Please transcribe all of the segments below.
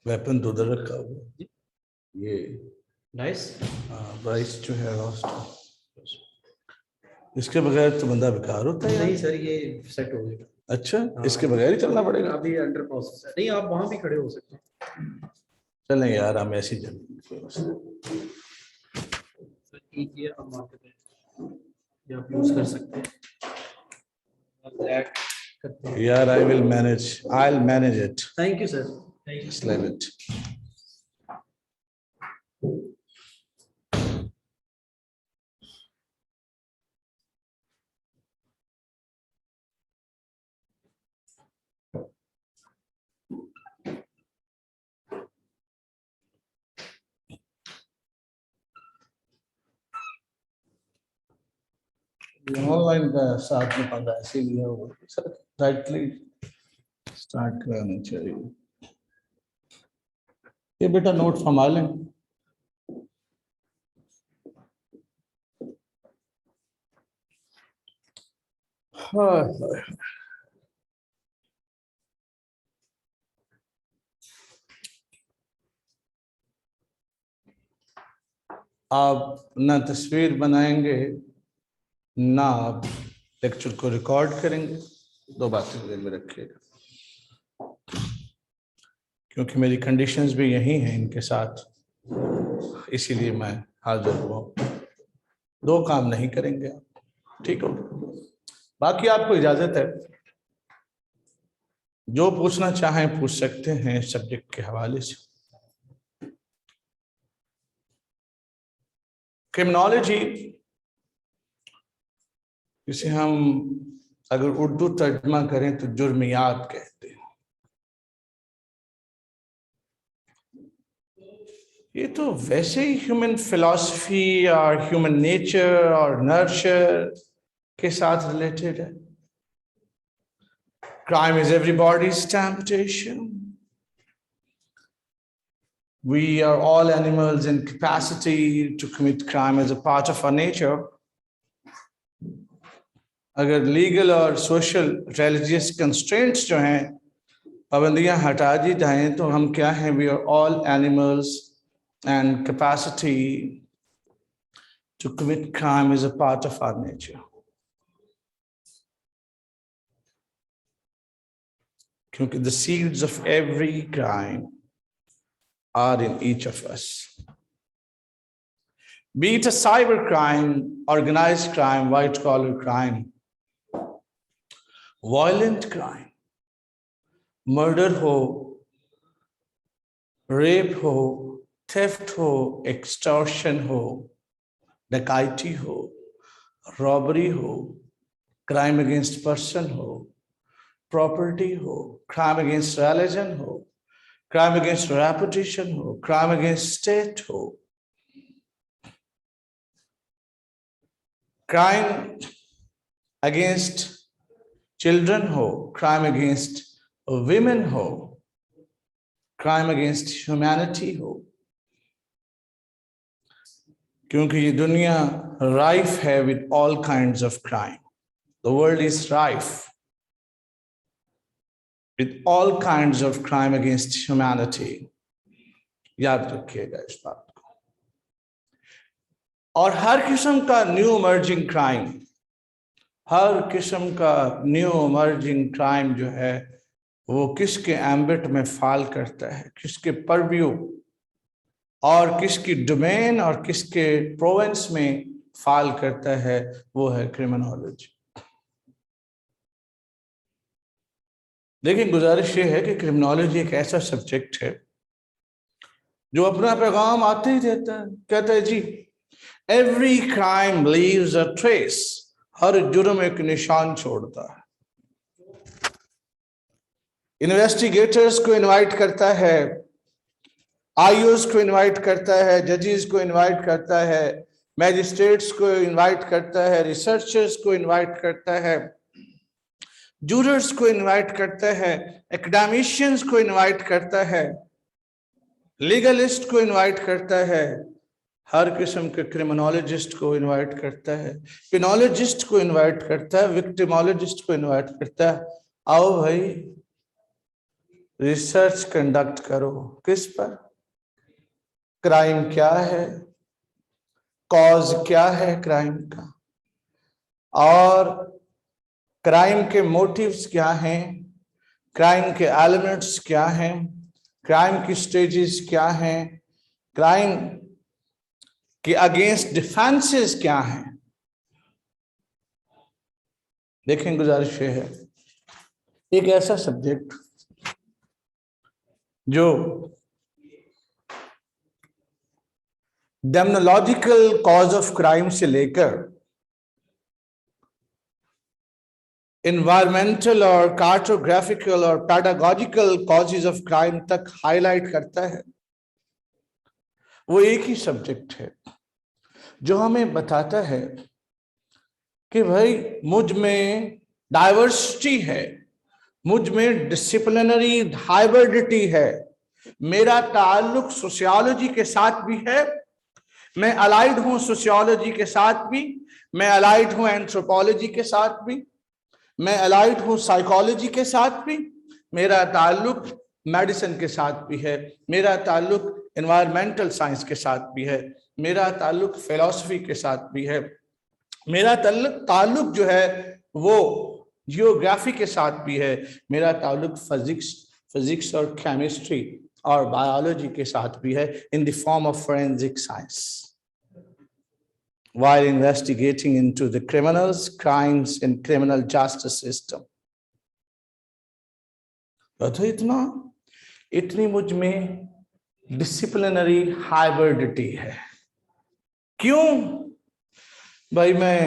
Weapon तो उधर रखा हुआ ये नाइस। राइस जो है रोस्ट, इसके बगैर तो बंदा बेकार होता है। नहीं सर, ये सेट हो गया। अच्छा, इसके बगैर ही चलना पड़ेगा। अभी अंडर प्रोसेस है। नहीं, आप वहां भी खड़े हो सकते हैं। चलें यार, हम ऐसी जल्दी ठीक है, आप मार्केट में ये आप यूज कर सकते हैं। ब्लैक करते हैं यार। I will manage it. Thank you sir, thank you. Just leave it. Online का साथ में पंगा ऐसे लिया हुआ सर, डायरेक्टली स्टार्ट कराना चाहिए। ये बेटा नोट संभालें। हाँ, आप ना तस्वीर बनाएंगे ना आप लेक्चर को रिकॉर्ड करेंगे, दो बातें ध्यान में रखिएगा, क्योंकि मेरी कंडीशंस भी यही हैं इनके साथ, इसीलिए मैं हाजिर हुआ। दो काम नहीं करेंगे आप, ठीक हो? बाकी आपको इजाजत है, जो पूछना चाहें पूछ सकते हैं सब्जेक्ट के हवाले से। क्रिमिनोलॉजी, इसे हम अगर उर्दू तर्जमा करें तो जुर्मियात कहते हैं। ये तो वैसे ही ह्यूमन फिलॉसफी और ह्यूमन नेचर और नर्चर के साथ रिलेटेड है। Crime is everybody's temptation. We are all animals in capacity to commit crime as a part of our nature. अगर लीगल और सोशल रिलीजियस कंस्ट्रेंट्स जो हैं, पाबंदियां हटा दी जाएं तो हम क्या हैं? We are all animals and capacity to commit crime is a part of our nature. क्योंकि the seeds of every crime are in each of us. Be it a cyber crime, organized crime, white collar crime, violent crime, murder हो, rape हो, theft हो, extortion हो, डकैती हो, robbery हो, crime against person हो, property हो, crime against religion हो, crime against reputation हो, crime against state हो, crime against children हो, crime against women हो, crime against humanity हो, क्योंकि ये दुनिया rife है with all kinds of crime. The world is rife with all kinds of crime against humanity. याद रखिएगा इस बात को। और हर किस्म का न्यू इमर्जिंग क्राइम, हर किस्म का न्यू इमर्जिंग क्राइम जो है वो किसके एम्बिट में फाल करता है, किसके परव्यू और किसकी डोमेन और किसके प्रोविंस में फाल करता है, वो है क्रिमिनोलॉजी। लेकिन गुजारिश ये है कि क्रिमिनोलॉजी एक ऐसा सब्जेक्ट है जो अपना पैगाम आते ही देता है। कहता है जी, every crime leaves a trace, हर जुर्म एक निशान छोड़ता है। इन्वेस्टिगेटर्स को इनवाइट करता है, आईओएस को इनवाइट करता है, जजेस को इनवाइट करता है, मैजिस्ट्रेट्स को इनवाइट करता है, रिसर्चर्स को इनवाइट करता है, जूरर्स को इनवाइट करता है, एकेडमिशियंस को इनवाइट करता है, लीगलिस्ट को इनवाइट करता है, हर किस्म के क्रिमिनोलॉजिस्ट को इनवाइट करता है, पेनोलॉजिस्ट को इनवाइट करता है, विक्टिमोलॉजिस्ट को इनवाइट करता है। आओ भाई, रिसर्च कंडक्ट करो। किस पर? क्राइम क्या है, कॉज क्या है क्राइम का, और क्राइम के मोटिव्स क्या हैं, क्राइम के एलिमेंट्स क्या हैं, क्राइम की स्टेजेस क्या हैं, क्राइम के अगेंस्ट डिफेंसेस क्या हैं। देखें, गुजारिश है एक ऐसा सब्जेक्ट जो डेमनोलॉजिकल कॉज ऑफ क्राइम से लेकर इन्वायरमेंटल और कार्टोग्राफिकल और पैडागोजिकल कॉजेज ऑफ क्राइम तक हाईलाइट करता है, वो एक ही सब्जेक्ट है जो हमें बताता है कि भाई मुझ में डाइवर्सिटी है, मुझ में डिसिप्लिनरी हाइब्रिडिटी है, मेरा ताल्लुक सोशियोलॉजी के साथ भी है, मैं अलाइड हूं सोशियोलॉजी के साथ भी, मैं अलाइड हूं एंथ्रोपोलॉजी के साथ भी, मैं अलाइड हूं साइकोलॉजी के साथ भी, मेरा ताल्लुक मेडिसिन के साथ भी है, मेरा ताल्लुक एनवायरमेंटल साइंस के साथ भी है, मेरा ताल्लुक फिलॉसफी के साथ भी है, मेरा ताल्लुक जो है वो जियोग्राफी के साथ भी है, मेरा ताल्लुक फिजिक्स और केमिस्ट्री और बायोलॉजी के साथ भी है, in the form of forensic science, while investigating into the crimes in criminal justice system. तो इतनी मुझ में डिसिप्लिनरी हाइब्रिडिटी है। क्यों भाई? मैं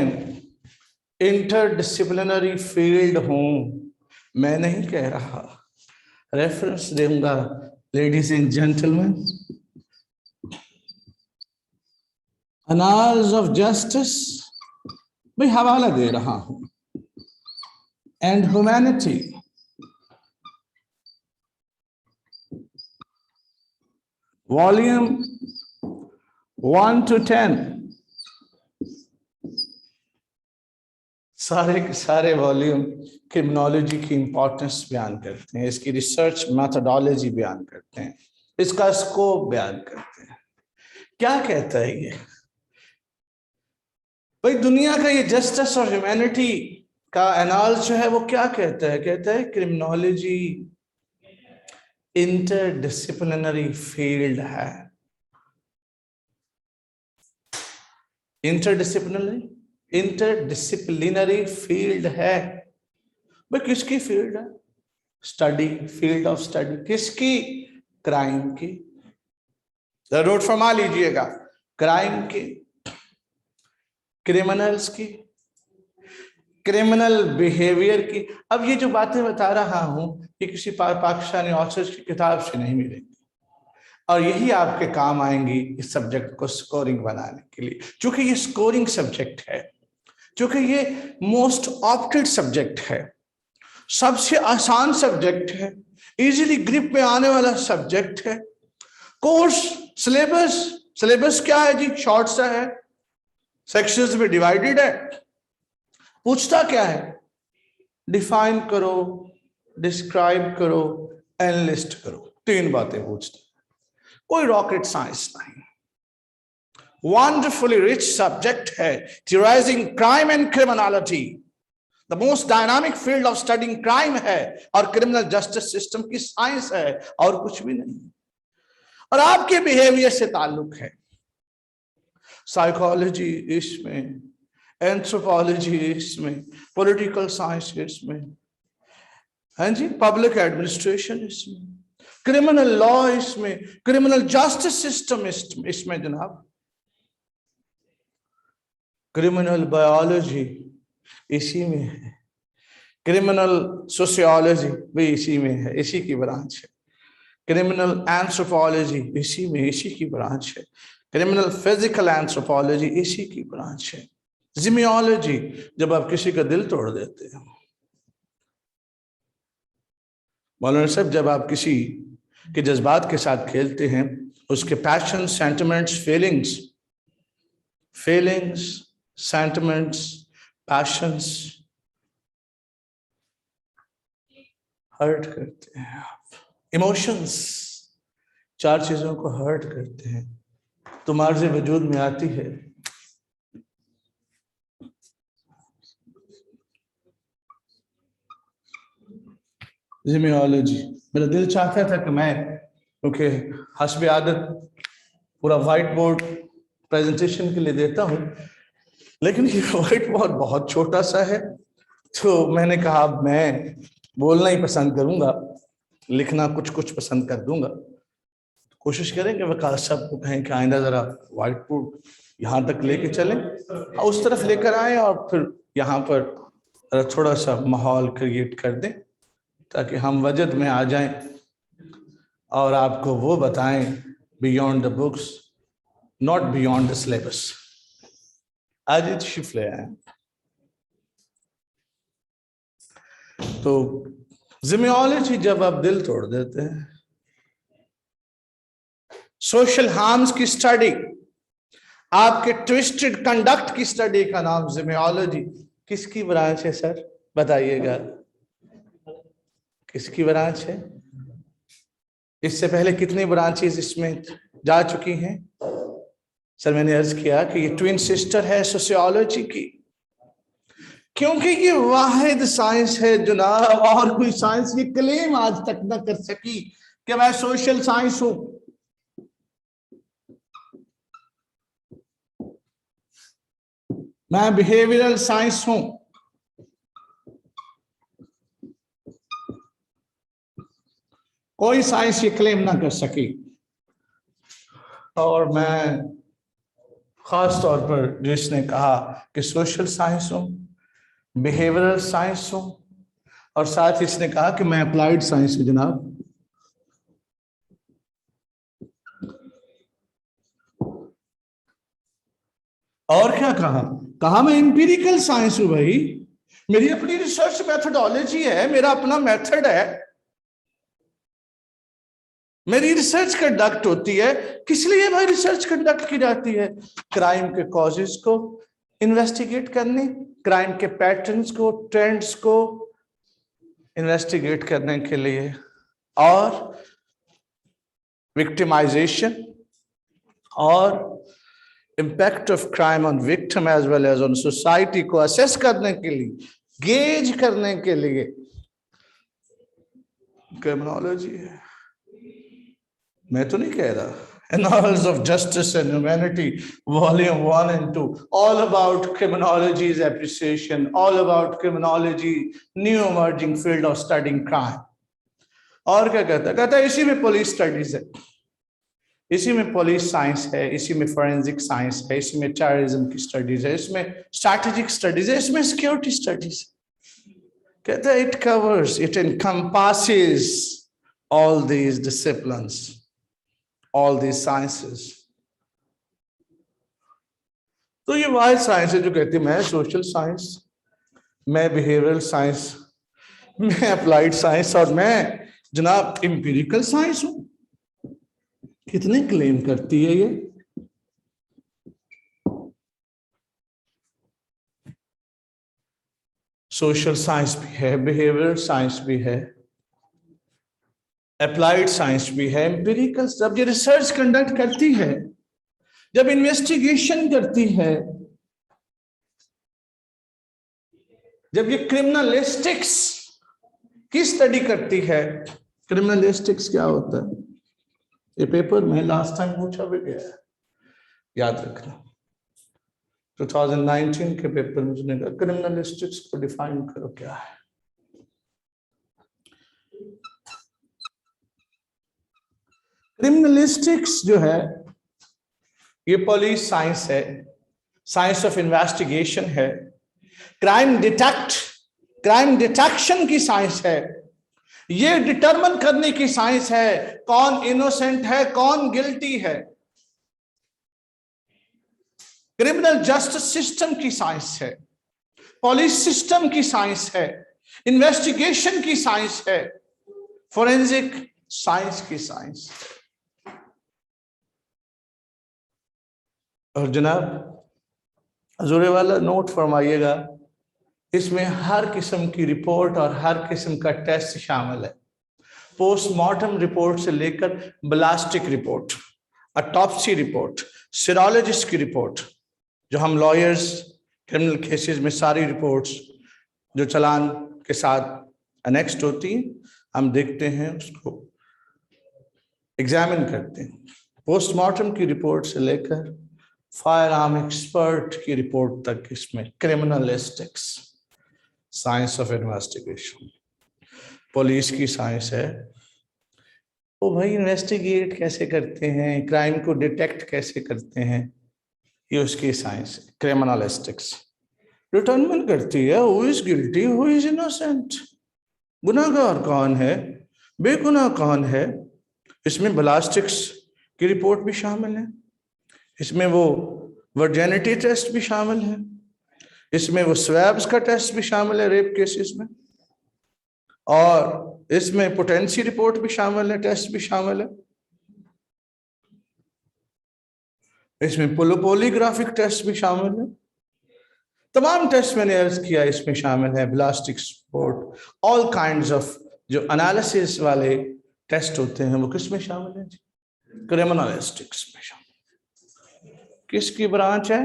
इंटरडिसिप्लिनरी फील्ड हूं, मैं नहीं कह रहा, रेफरेंस दूंगा ladies and gentleman, annals of justice भाई हवाला दे रहा हूं, एंड ह्यूमैनिटी, वॉल्यूम 1 to 10, सारे के सारे वॉल्यूम क्रिमिनोलॉजी की इंपॉर्टेंस बयान करते हैं, इसकी रिसर्च मेथोडोलॉजी बयान करते हैं, इसका स्कोप बयान करते हैं। क्या कहता है ये भाई? दुनिया का ये जस्टिस और ह्यूमैनिटी का एनालिसिस जो है वो क्या कहता है? कहता है क्रिमिनोलॉजी इंटरडिसिप्लिनरी फील्ड है। इंटरडिसिप्लिनरी फील्ड है भाई। किसकी फील्ड है? स्टडी, फील्ड ऑफ स्टडी किसकी? क्राइम की। नोट फरमा लीजिएगा, क्राइम की, क्रिमिनल्स की, क्रिमिनल बिहेवियर की। अब ये जो बातें बता रहा हूं ये किसी पाकिस्तानी ऑथर्स की किताब से नहीं मिलेगी, और यही आपके काम आएंगी इस सब्जेक्ट को स्कोरिंग बनाने के लिए, क्योंकि ये स्कोरिंग सब्जेक्ट है, क्योंकि ये मोस्ट ऑप्टेड सब्जेक्ट है, सबसे आसान सब्जेक्ट है, इजीली ग्रिप में आने वाला सब्जेक्ट है। कोर्स सिलेबस क्या है जी? शॉर्ट सा है, सेक्शंस में डिवाइडेड है। पूछता क्या है? डिफाइन करो, डिस्क्राइब करो, एनलिस्ट करो, 3 बातें पूछता है, कोई रॉकेट साइंस नहीं। वंडरफुली रिच सब्जेक्ट है, theorizing crime and criminality, the most dynamic field of studying crime है, और क्रिमिनल जस्टिस सिस्टम की साइंस है, और कुछ भी नहीं। और आपके बिहेवियर से ताल्लुक है, साइकोलॉजी इसमें, एंथ्रोपोलॉजी इसमें, पॉलिटिकल साइंस इसमें, हाँ जी, पब्लिक एडमिनिस्ट्रेशन इसमें, क्रिमिनल लॉ इसमें, क्रिमिनल जस्टिस सिस्टम इसमें जनाब, क्रिमिनल बायोलॉजी इसी में है, क्रिमिनल सोशियोलॉजी भी इसी में है, इसी की ब्रांच है, क्रिमिनल एंथ्रोपोलॉजी इसी में, इसी की ब्रांच है, क्रिमिनल फिजिकल एंथ्रोपोलॉजी इसी की ब्रांच है, जिमियोलॉजी जब आप किसी का दिल तोड़ देते हैं, मौलाना साहब जब आप किसी के जज्बात के साथ खेलते हैं, उसके passion, sentiments, feelings, sentiments, passions hurt करते हैं आप, इमोशंस 4 चीजों को हर्ट करते हैं, तुम्हारे वजूद में आती है। जिमियोलॉजी, मेरा दिल चाहता था कि मैं, क्योंकि हस्ब आदत पूरा व्हाइट बोर्ड प्रेजेंटेशन के लिए देता हूं, लेकिन ये व्हाइट बोर्ड बहुत छोटा सा है, तो मैंने कहा मैं बोलना ही पसंद करूंगा, लिखना कुछ कुछ पसंद कर दूंगा। कोशिश करेंगे वकास साहब को कहें कि आइंदा जरा व्हाइट बोर्ड यहाँ तक लेके चलें, उस तरफ लेकर आए और फिर यहाँ पर थोड़ा सा माहौल क्रिएट कर दें ताकि हम वजद में आ जाएं और आपको वो बताएं beyond the books, not beyond the syllabus. आज ये शिफ्ट ले आए। तो जिमियोलॉजी जब आप दिल तोड़ देते हैं, सोशल हार्म्स की स्टडी, आपके ट्विस्टेड कंडक्ट की स्टडी का नाम जिमियोलॉजी। किसकी ब्रांच है सर, बताइएगा किसकी ब्रांच है? इससे पहले कितनी ब्रांचेस इसमें जा चुकी हैं? सर मैंने अर्ज किया कि ये ट्विन सिस्टर है सोशियोलॉजी की, क्योंकि ये वाहिद साइंस है जनाब, और कोई साइंस ये क्लेम आज तक ना कर सकी कि मैं सोशल साइंस हूं। मैं बिहेवियरल साइंस हूं। कोई साइंस ये क्लेम ना कर सकी। और मैं खास तौर पर जिसने कहा कि सोशल साइंस हूं, बिहेवियरल साइंस हूं, और साथ ही इसने कहा कि मैं अप्लाइड साइंस हूं जनाब। और क्या कहा? कहा मैं इंपीरिकल साइंस हूं भाई, मेरी अपनी रिसर्च मेथोडोलॉजी है, मेरा अपना मेथड है, मेरी रिसर्च कंडक्ट होती है। किस लिए भाई रिसर्च कंडक्ट की जाती है? क्राइम के कॉजेस को इन्वेस्टिगेट करने, क्राइम के पैटर्न्स को, ट्रेंड्स को इन्वेस्टिगेट करने के लिए, और विक्टिमाइजेशन और impact of crime on victim as well as on society को असेस करने के लिए, गेज करने के लिए क्रिमिनोलॉजी है। मैं तो नहीं कह रहा। Annals of Justice and Humanity, Volume 1 and 2, all about criminology's appreciation, all about criminology, new emerging field of studying crime. और क्या कहता है? कहता है इसी में पुलिस स्टडीज है, इसी में पुलिस साइंस है, इसी में फोरेंसिक साइंस है, इसी में टेररिज्म की स्टडीज है, इसमें स्ट्रैटेजिक स्टडीज है, इसमें सिक्योरिटी स्टडीज। कहता है it covers, it encompasses all these disciplines, all these sciences. तो ये वाइड साइंस है जो कहती है मैं सोशल साइंस, मैं बिहेवियरल साइंस, मैं अप्लाइड साइंस, और मैं जनाब इंपीरिकल साइंस हूं। कितने क्लेम करती है ये? सोशल साइंस भी है, बिहेवियरल साइंस भी है, अप्लाइड साइंस भी है, एम्पिरिकल। जब ये रिसर्च कंडक्ट करती है, जब इन्वेस्टिगेशन करती है, जब ये क्रिमिनलिस्टिक्स की स्टडी करती है। क्रिमिनलिस्टिक्स क्या होता है? ये पेपर में लास्ट टाइम पूछा भी गया है, याद रखना। 2019 के पेपर में उसने कहा क्रिमिनलिस्टिक्स को डिफाइन करो क्या है। क्रिमिनलिस्टिक्स जो है ये पुलिस साइंस है, साइंस ऑफ इन्वेस्टिगेशन है, क्राइम डिटेक्शन की साइंस है, ये डिटरमिन करने की साइंस है कौन इनोसेंट है, कौन गिल्टी है। क्रिमिनल जस्टिस सिस्टम की साइंस है, पुलिस सिस्टम की साइंस है, इन्वेस्टिगेशन की साइंस है, फोरेंसिक साइंस की साइंस। और जनाब हजूर वाला नोट फरमाइएगा, इसमें हर किस्म की रिपोर्ट और हर किस्म का टेस्ट शामिल है। पोस्टमार्टम रिपोर्ट से लेकर ब्लास्टिक रिपोर्ट, ऑटोप्सी रिपोर्ट, सीरोलॉजिस्ट की रिपोर्ट, जो हम लॉयर्स क्रिमिनल केसेस में सारी रिपोर्ट्स जो चालान के साथ अनेक्स्ड होती हैं, हम देखते हैं, उसको एग्जामिन करते हैं। पोस्टमार्टम की रिपोर्ट से लेकर फायर आर्म एक्सपर्ट की रिपोर्ट तक इसमें criminalistics, science of investigation, police की साइंस है। वो भाई इन्वेस्टिगेट कैसे करते हैं, क्राइम को डिटेक्ट कैसे करते हैं, ये उसकी साइंस है। क्रिमिनलिस्टिक्स डिटरमिन करती है who is guilty, who is innocent, गुनाहगार कौन है, बेगुनाह कौन है। इसमें ब्लास्टिक्स की रिपोर्ट भी शामिल है, इसमें वो वर्जिनिटी टेस्ट भी शामिल है, इसमें वो स्वैब्स का टेस्ट भी शामिल है रेप केसेस में, और इसमें पोटेंसी रिपोर्ट भी शामिल है, टेस्ट भी शामिल है, इसमें पोलीग्राफिक टेस्ट भी शामिल है। तमाम टेस्ट मैंने अर्ज किया इसमें शामिल है। ब्लास्टिक्स रिपोर्ट, ऑल काइंड्स ऑफ जो एनालिसिस वाले टेस्ट होते हैं वो किस में शामिल है? क्रिमिनलिस्टिक्स में शामिल। किसकी ब्रांच है?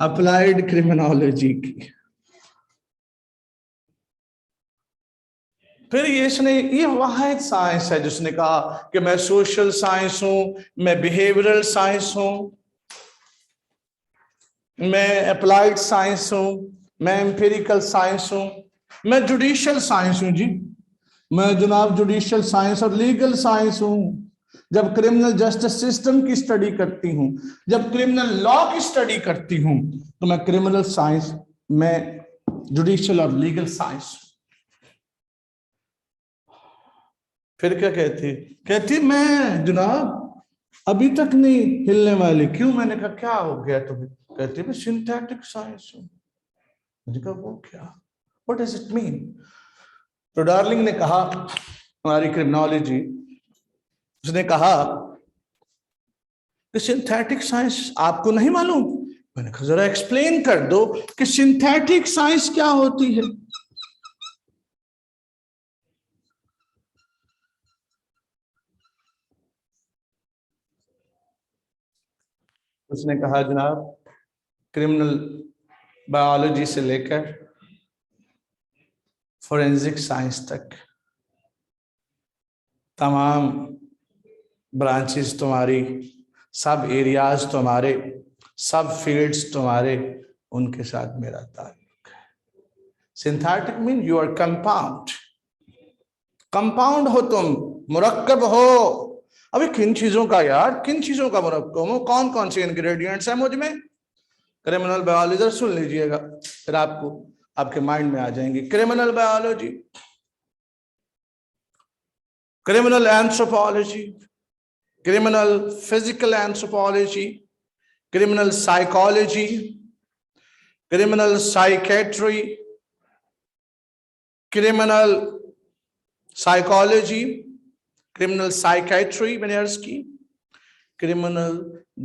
अप्लाइड क्रिमिनोलॉजी की। फिर ये वाहिद साइंस है जिसने कहा कि मैं सोशल साइंस हूं, मैं बिहेवियरल साइंस हूं, मैं अप्लाइड साइंस हूं, मैं एम्पिरिकल साइंस हूं, मैं जुडिशियल साइंस हूं। जी मैं जनाब जुडिशियल साइंस और लीगल साइंस हूं। जब क्रिमिनल जस्टिस सिस्टम की स्टडी करती हूं, जब क्रिमिनल लॉ की स्टडी करती हूं, तो मैं क्रिमिनल साइंस, मैं जुडिशियल और लीगल साइंस। फिर क्या कहती मैं जनाब अभी तक नहीं हिलने वाली। क्यों? मैंने कहा क्या हो गया तुम्हें? कहती मैं सिंथेटिक साइंस हूं। मैंने कहा वो क्या, व्हाट डज इट मीन? तो डार्लिंग ने कहा, हमारी क्रिमिनोलॉजी, उसने कहा कि सिंथेटिक साइंस आपको नहीं मालूम? मैंने कहा जरा एक्सप्लेन कर दो कि सिंथेटिक साइंस क्या होती है। उसने कहा जनाब क्रिमिनल बायोलॉजी से लेकर फोरेंसिक साइंस तक तमाम ब्रांचेस तुम्हारी, सब एरियाज तुम्हारे, सब फील्ड्स तुम्हारे, उनके साथ मेरा ताल्लुक है। Synthetic mean you are compound, compound हो तुम, मुरक्कब हो। अभी किन चीजों का यार, किन चीजों का मुरक्कब हो? कौन कौन से इंग्रेडिएंट्स है मुझ में? क्रिमिनल बायोलॉजी सुन लीजिएगा, फिर आपको आपके माइंड में आ जाएंगे। Criminal biology, criminal anthropology, criminal physical anthropology, criminal psychology, criminal psychiatry, criminal psychology, criminal psychiatry मैंने अर्ज की, क्रिमिनल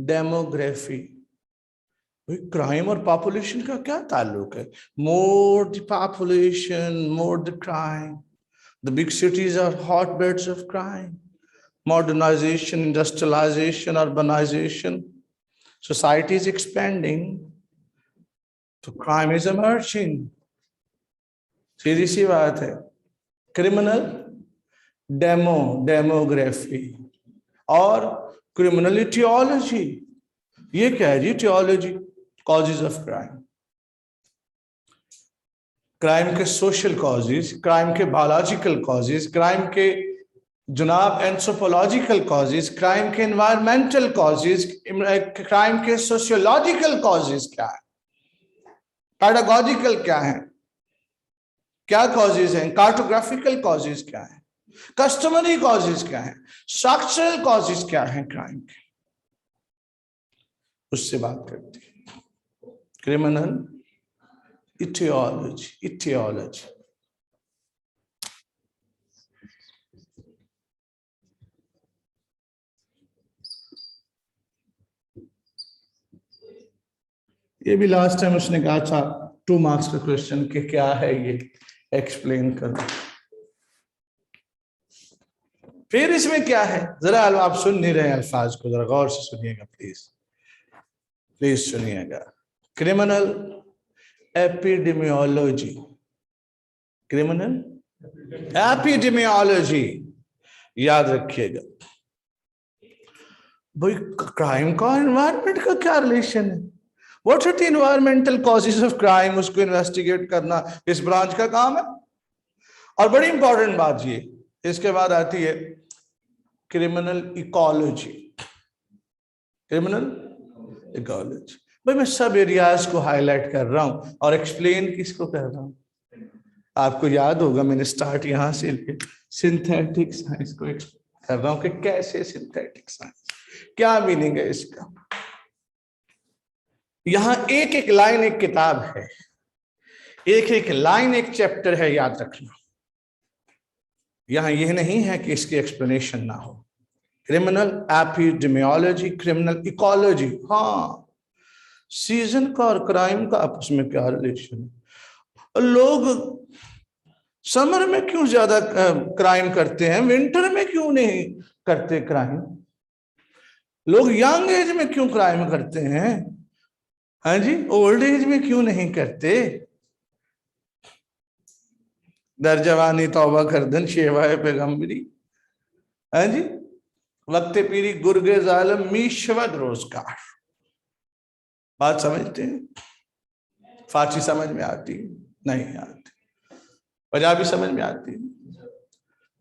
डेमोग्राफी। क्राइम और पॉपुलेशन का क्या ताल्लुक है? More the population, more the crime. The big cities are hotbeds of crime. Modernization, industrialization, urbanization. Society is expanding. So crime is emerging. सीधी सी बात है। क्रिमिनल डेमोग्राफी और क्रिमिनल थियोलॉजी। ये क्या है जी? Theology, causes of crime, crime के सोशल कॉजेज, क्राइम के बायोलॉजिकल कॉजेज, क्राइम के जनाब एंथ्रोपोलॉजिकल कॉजेज, क्राइम के एनवायरमेंटल कॉजेज, क्राइम के सोशियोलॉजिकल कॉजेज क्या है, पेडागोजिकल क्या है, क्या कॉजेज हैं, कार्टोग्राफिकल कॉजेज क्या है, कस्टमरी कॉजेज क्या है, स्ट्रक्चरल कॉजेज क्या है क्राइम के, उससे बात करती है क्रिमिनल इथियोलॉजी। ये भी लास्ट टाइम उसने कहा था 2 मार्क्स का क्वेश्चन कि क्या है ये, एक्सप्लेन करो। फिर इसमें क्या है, जरा आप सुन नहीं रहे अल्फाज को, जरा गौर से सुनिएगा प्लीज, प्लीज सुनिएगा। क्रिमिनल एपिडेमियोलॉजी, क्रिमिनल एपिडेमियोलॉजी, याद रखिएगा भाई। क्राइम का एनवायरनमेंट का क्या रिलेशन है? What are the environmental causes of crime, उसको इन्वेस्टिगेट करना इस ब्रांच का काम है। और बड़ी इंपॉर्टेंट बात ये, इसके बाद आती है क्रिमिनल इकोलॉजी। क्रिमिनल इकोलॉजी, भाई मैं सब एरियाज को हाईलाइट कर रहा हूं और एक्सप्लेन किसको कर रहा हूं। आपको याद होगा मैंने स्टार्ट यहां से सिंथेटिक साइंस को कर रहा हूं कि कैसे सिंथेटिक साइंस, क्या मीनिंग है इसका। यहां एक एक लाइन एक किताब है, एक एक लाइन एक चैप्टर है, याद रखना। यहां यह नहीं है कि इसकी एक्सप्लेनेशन ना हो। क्रिमिनल एपिडेमियोलॉजी, क्रिमिनल इकोलॉजी, हाँ सीजन का और क्राइम का आपस में क्या रिलेशन है। लोग समर में क्यों ज्यादा क्राइम करते हैं, विंटर में क्यों नहीं करते क्राइम? लोग यंग एज में क्यों क्राइम करते हैं, हाँ जी, ओल्ड एज में क्यों नहीं करते? दर जवानी तौबा करदन शेवाए पैगंबरी, हाँ जी, वक्त पीरी गुर्गे जालम मीशवद रोजगार। बात समझते हैं? फारसी समझ में आती नहीं आती, पंजाबी समझ में आती।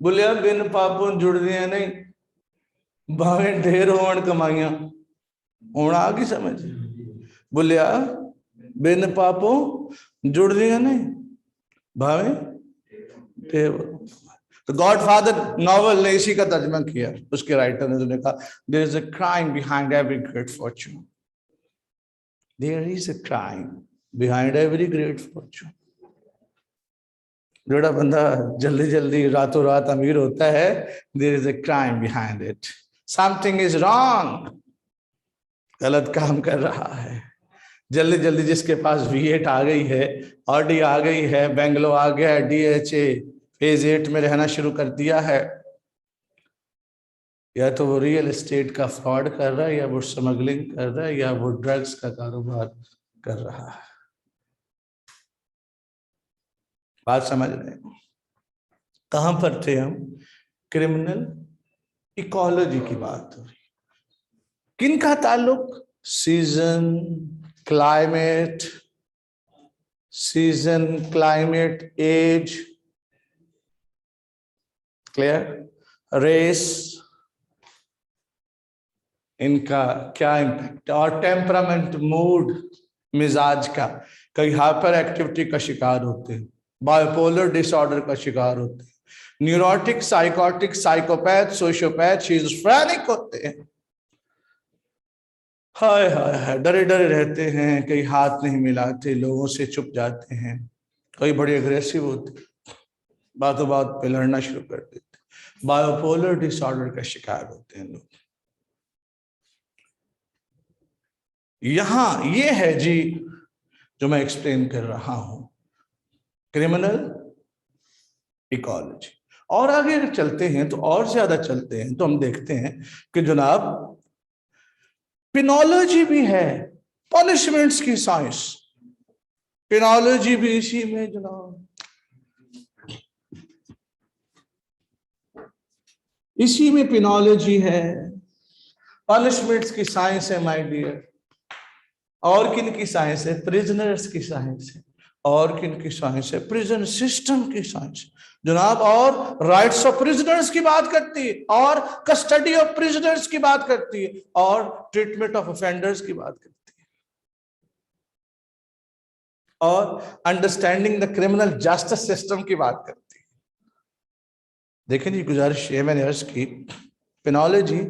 बोलिया बिन पापों जुड़ दिया नहीं, भावे ढेर होवन कमाइया, होना आ गई समझ। बोलिया बिन पापों जुड़ दिया नहीं, भावे ढेर। तो गॉडफादर नॉवल ने इसी का तर्जमा किया, उसके राइटर ने कहा there is a crime behind every great fortune, there is a crime behind every great fortune. जोड़ा बंदा जल्दी जल्दी रातों रात अमीर होता है, there is a crime behind it, something is wrong, गलत काम कर रहा है। जल्दी जल्दी जिसके पास V8 आ गई है, ऑडी आ गई है, बेंगलो आ गया है, DHA फेज 8 में रहना शुरू कर दिया है, या तो वो रियल एस्टेट का फ्रॉड कर रहा है, या वो स्मगलिंग कर रहा है, या वो ड्रग्स का कारोबार कर रहा है। बात समझ रहे हैं? कहां पर थे हम? क्रिमिनल इकोलॉजी की बात हो रही। किन का ताल्लुक? Season, climate, season, climate, age, clear, race, इनका क्या इम्पैक्ट, और टेम्परामेंट, मूड, मिजाज का। कई हाइपर एक्टिविटी का शिकार होते हैं, बायोपोलर डिसऑर्डर का शिकार होते हैं, न्यूरोटिक, साइकोटिक, साइकोपैथ, सोशियोपैथ, शिज़ोफ्रेनिक होते हैं। हाय हाय हाय, डरे डरे रहते हैं, कई हाथ नहीं मिलाते, लोगों से छुप जाते हैं, कई बड़े अग्रेसिव होते, बातों बात पे लड़ना शुरू कर देते, बायोपोलर डिसऑर्डर का शिकार होते हैं लोग। यहां ये है जी जो मैं एक्सप्लेन कर रहा हूं, क्रिमिनल इकोलॉजी। और आगे अगर चलते हैं तो, और ज्यादा चलते हैं तो हम देखते हैं कि जनाब पिनोलॉजी भी है, पनिशमेंट्स की साइंस, पिनोलॉजी भी इसी में जनाब, इसी में पिनोलॉजी है, पनिशमेंट्स की साइंस है माय डियर। और किन की साइंस है? प्रिजनर्स की साइंस है। और किन की साइंस है? प्रिजन सिस्टम की साइंस जनाब। और राइट्स ऑफ प्रिजनर्स की बात करती है, और कस्टडी ऑफ प्रिजनर्स की बात करती है, और ट्रीटमेंट ऑफ ऑफेंडर्स की बात करती है, और understanding the criminal justice system की बात करती है। देखें जी, गुजारिश है मैंने अर्ज की, penology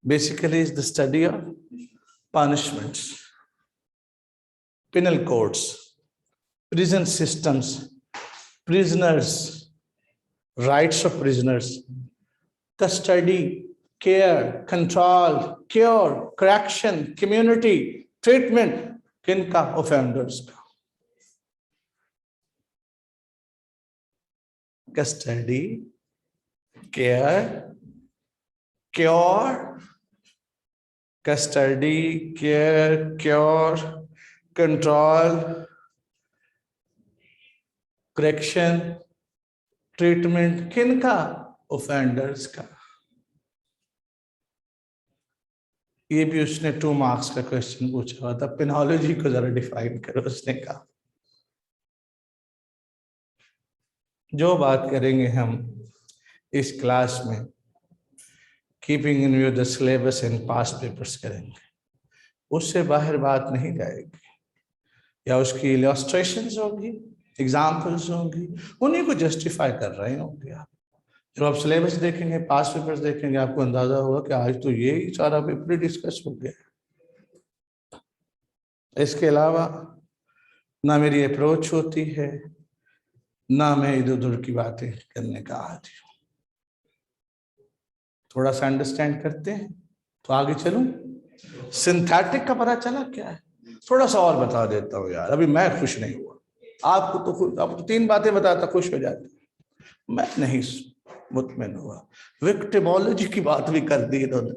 basically is the study of punishments, penal codes, prison systems, prisoners, rights of prisoners, custody, care, control, cure, correction, community, treatment, किनका? offenders का। custody, care, cure, custody, care, cure, control, correction, treatment, किनका? Offenders का। ये भी उसने 2 marks का question पूछा हुआ था। पेनोलॉजी को जरा डिफाइन करो, उसने कहा। जो बात करेंगे हम इस क्लास में, keeping in view the syllabus and past papers करेंगे, उससे बाहर बात नहीं जाएगी। या उसकी इलस्ट्रेशंस होगी, एग्जाम्पल्स होंगी, उन्हीं को जस्टिफाई कर रहे होंगे आप। जब आप सिलेबस देखेंगे, पास्ट पेपर्स देखेंगे, आपको अंदाजा होगा कि आज तो ये ही सारा पेपर डिस्कस हो गया। इसके अलावा ना मेरी अप्रोच होती है, ना मैं इधर उधर की बातें करने का आदी हूँ। थोड़ा सा अंडरस्टैंड करते हैं तो आगे चलूं। सिंथेटिक का पता चला क्या है? थोड़ा सा और बता देता हूँ यार, अभी मैं खुश नहीं हुआ। आपको तो 3 बातें बताता खुश हो जाते, मैं नहीं मुतमिन हुआ। विक्टिमोलॉजी की बात भी कर दी इन्होंने,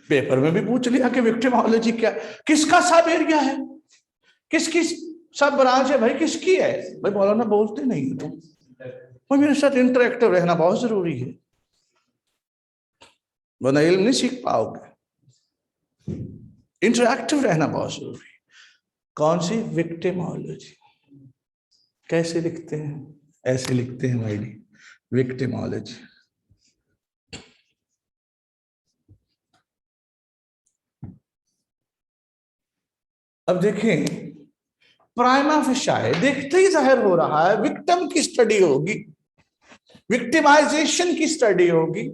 पेपर में भी पूछ लिया कि विक्टिमोलॉजी क्या, किसका सब एरिया है, किसकी सब ब्रांच है भाई, किसकी है भाई? मौलाना बोलते नहीं है तुम भाई, मेरे साथ इंटरेक्टिव रहना बहुत जरूरी है, वरना इल्म नहीं सीख पाओगे। इंटरेक्टिव रहना बहुत जरूरी है। कौन सी? विक्टिमोलॉजी। कैसे लिखते हैं? ऐसे लिखते हैं भाई, विक्टिमोलॉजी। अब देखें, प्राइमा फेसाई देखते ही जाहिर हो रहा है विक्टिम की स्टडी होगी, विक्टिमाइजेशन की स्टडी होगी,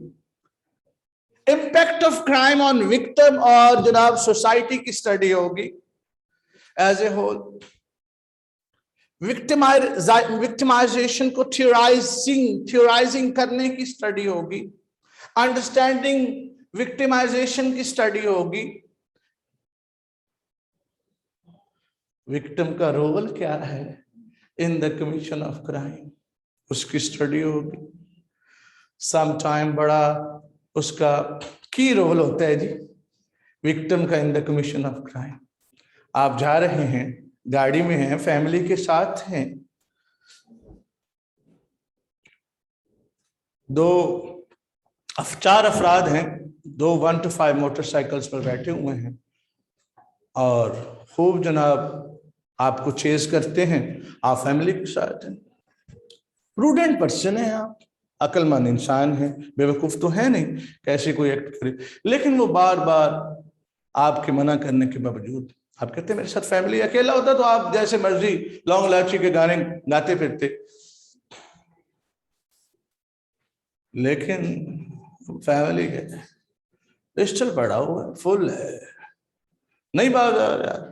impact of crime on victim और जनाब सोसाइटी की स्टडी होगी एज ए होल। विक्टिमाइजेशन को थ्योराइजिंग करने की स्टडी होगी, अंडरस्टैंडिंग विक्टिमाइजेशन की स्टडी होगी, विक्टिम का रोल क्या है in the commission of crime, उसकी स्टडी होगी। समटाइम बड़ा उसका की रोल होता है जी विक्टिम का in the commission of crime. आप जा रहे हैं, गाड़ी में हैं, फैमिली के साथ हैं, 4 अफराद हैं, 2 1 to 5 मोटरसाइकिल्स पर बैठे हुए हैं और खूब जनाब आपको चेज करते हैं, आप फैमिली के साथ हैं। प्रूडेंट पर्सन है आप, अक्लमंद इंसान है, बेवकूफ तो है नहीं कैसे कोई एक्ट करे, लेकिन वो बार बार आपके मना करने के बावजूद आप कहते हैं मेरे साथ फैमिली। अकेला होता तो आप जैसे मर्जी लॉन्ग लाची के गाने गाते फिरते, लेकिन फैमिली के पिस्टल पड़ा हुआ है, फुल है, नहीं बाजार यार,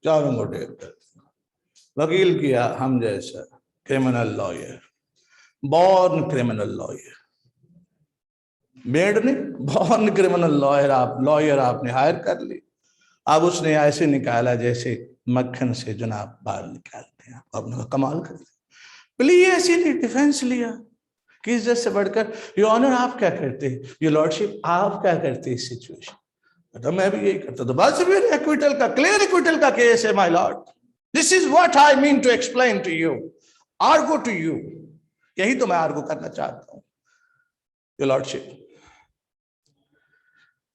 चारों को टेप कर वकील किया हम जैसा criminal lawyer, born criminal lawyer, made ने बॉर्न क्रिमिनल लॉयर, आप लॉयर आपने हायर कर ली, अब उसने ऐसे निकाला जैसे मक्खन से जनाब बाल निकालते हैं, आपने कमाल कर दिया। प्लीज ऐसी डिफेंस लिया कि इज्जत से बढ़कर। योर ऑनर आप क्या करते हैं, योर लॉर्डशिप आप क्या करते हैं इस सिचुएशन? तो मैं भी यही करता, तो बस फिर एक्विटल का, क्लियर एक्विटल का केस है my lord. This is what I mean to explain to you, argue to you, यही तो मैं आर्गो करना चाहता हूं। योर लॉर्डशिप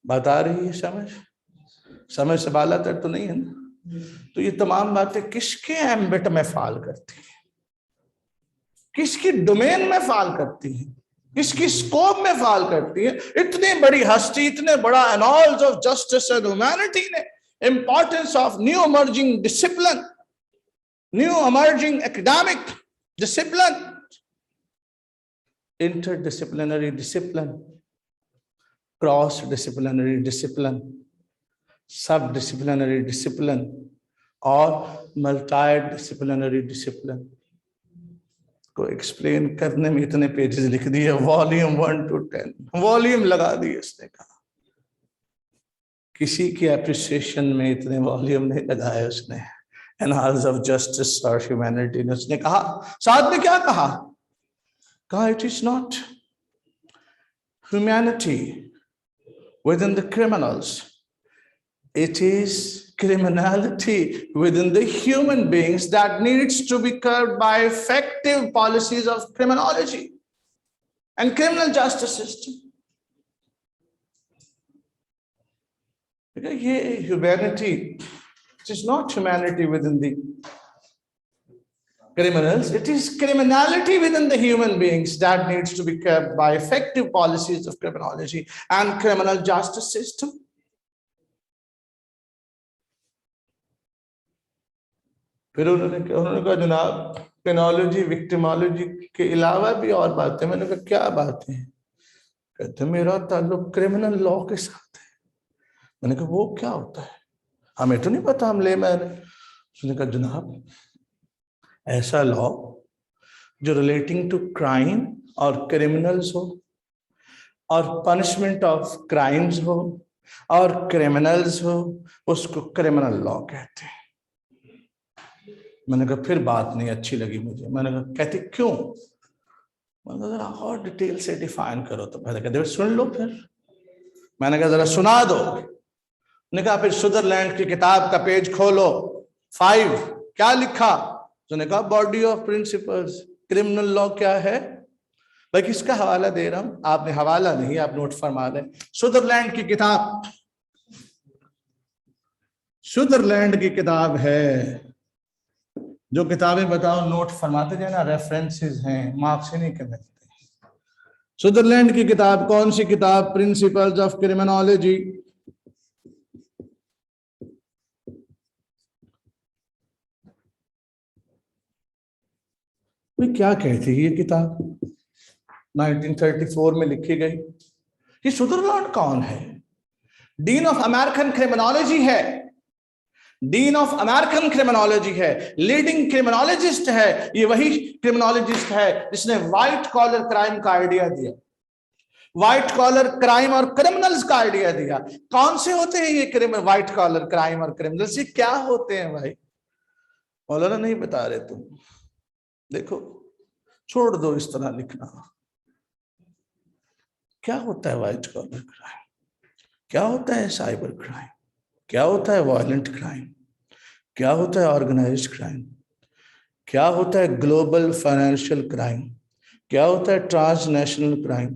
बात आ रही है, समझ से बाला तर तो नहीं है ना? तो ये तमाम बातें किसके एम्बिट में फॉल करती हैं, किसकी डोमेन में फॉल करती हैं, किसकी स्कोप में फॉल करती है? इतनी बड़ी हस्ती, इतने बड़ा एनॉल्स ऑफ जस्टिस एंड ह्यूमैनिटी ने importance of new emerging discipline, new emerging academic discipline, interdisciplinary discipline, cross-disciplinary discipline, sub-disciplinary discipline और multi-disciplinary discipline को एक्सप्लेन करने में इतने पेजेस लिख दिए, वॉल्यूम 1 to 10 वॉल्यूम लगा दिए। उसने कहा किसी की एप्रिसिएशन में इतने वॉल्यूम नहीं लगाए उसने, एनालिसिस ऑफ जस्टिस और ह्यूमैनिटी ने। उसने कहा, साथ में क्या कहा? कहा it is not humanity within the criminals. It is criminality within the human beings that needs to be curbed by effective policies of criminology and criminal justice system. Because humanity, it is not humanity within the criminals, it is criminality within the human beings that needs to be curbed by effective policies of criminology and criminal justice system. फिर उन्होंने कहा जनाब criminology victimology के अलावा भी और बातें। मैंने कहा क्या बातें हैं? कहते मेरा ताल्लुक क्रिमिनल लॉ के साथ है। मैंने कहा वो क्या होता है? हमें तो नहीं पता, हम लेमैन हैं। उसने कहा जनाब ऐसा लॉ जो रिलेटिंग टू क्राइम और क्रिमिनल्स हो और पनिशमेंट ऑफ क्राइम्स हो और क्रिमिनल्स हो, उसको क्रिमिनल लॉ कहते हैं। मैंने कहा फिर बात नहीं अच्छी लगी मुझे। मैंने कहा कहते क्यों? मैंने कहा जरा और डिटेल से डिफाइन करो। तो पहले कहते सुन लो फिर। मैंने कहा जरा सुना दो। ने कहा फिर सुदरलैंड की किताब का पेज खोलो 5, क्या लिखा? तो ने कहा body of principles, criminal law क्या है भाई? किसका हवाला दे रहा हूं? आपने हवाला नहीं, आप नोट फरमा लें। सुदरलैंड की किताब, सुदरलैंड की किताब है। जो किताबें बताओ नोट फरमाते जाना, रेफरेंसेस हैं, मार्क्स ही नहीं करते। सुदरलैंड की किताब कौन सी किताब? Principles of criminology. क्या कहती है ये किताब? 1934 में लिखी गई। ये सुदरलैंड कौन है? डीन ऑफ अमेरिकन क्रिमिनोलॉजी है, डीन ऑफ अमेरिकन क्रिमिनोलॉजी है, लीडिंग क्रिमिनोलॉजिस्ट है। ये वही क्रिमिनोलॉजिस्ट है जिसने व्हाइट कॉलर क्राइम का आइडिया दिया, व्हाइट कॉलर क्राइम और क्रिमिनल्स का आइडिया दिया। कौन से होते हैं ये व्हाइट कॉलर क्राइम और क्रिमिनल्स? ये क्या होते हैं भाई? मौलाना नहीं बता रहे तुम। देखो छोड़ दो इस तरह लिखना। क्या होता है व्हाइट कॉलर क्राइम? क्या होता है साइबर क्राइम? क्या होता है वायलेंट क्राइम? क्या होता है ऑर्गेनाइज्ड क्राइम? क्या होता है ग्लोबल फाइनेंशियल क्राइम? क्या होता है ट्रांसनेशनल क्राइम?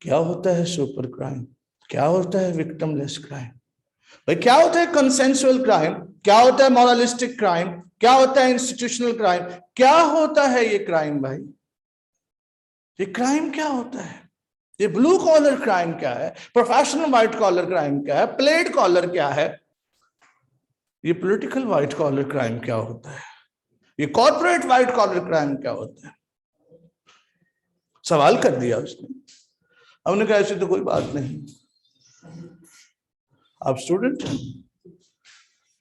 क्या होता है सुपर क्राइम? क्या होता है विक्टिमलेस क्राइम? भाई क्या होता है कंसेंसुअल क्राइम? क्या होता है मॉरलिस्टिक क्राइम? क्या होता है इंस्टीट्यूशनल क्राइम? क्या होता है ये क्राइम भाई? ये क्राइम क्या होता है? ये ब्लू कॉलर क्राइम क्या है? प्रोफेशनल व्हाइट कॉलर क्राइम क्या है? प्लेड कॉलर क्या है? ये पॉलिटिकल व्हाइट कॉलर क्राइम क्या होता है? ये कॉर्पोरेट व्हाइट कॉलर क्राइम क्या होता है? सवाल कर दिया उसने। हमने कहा ऐसी तो कोई बात नहीं, आप स्टूडेंट हैं,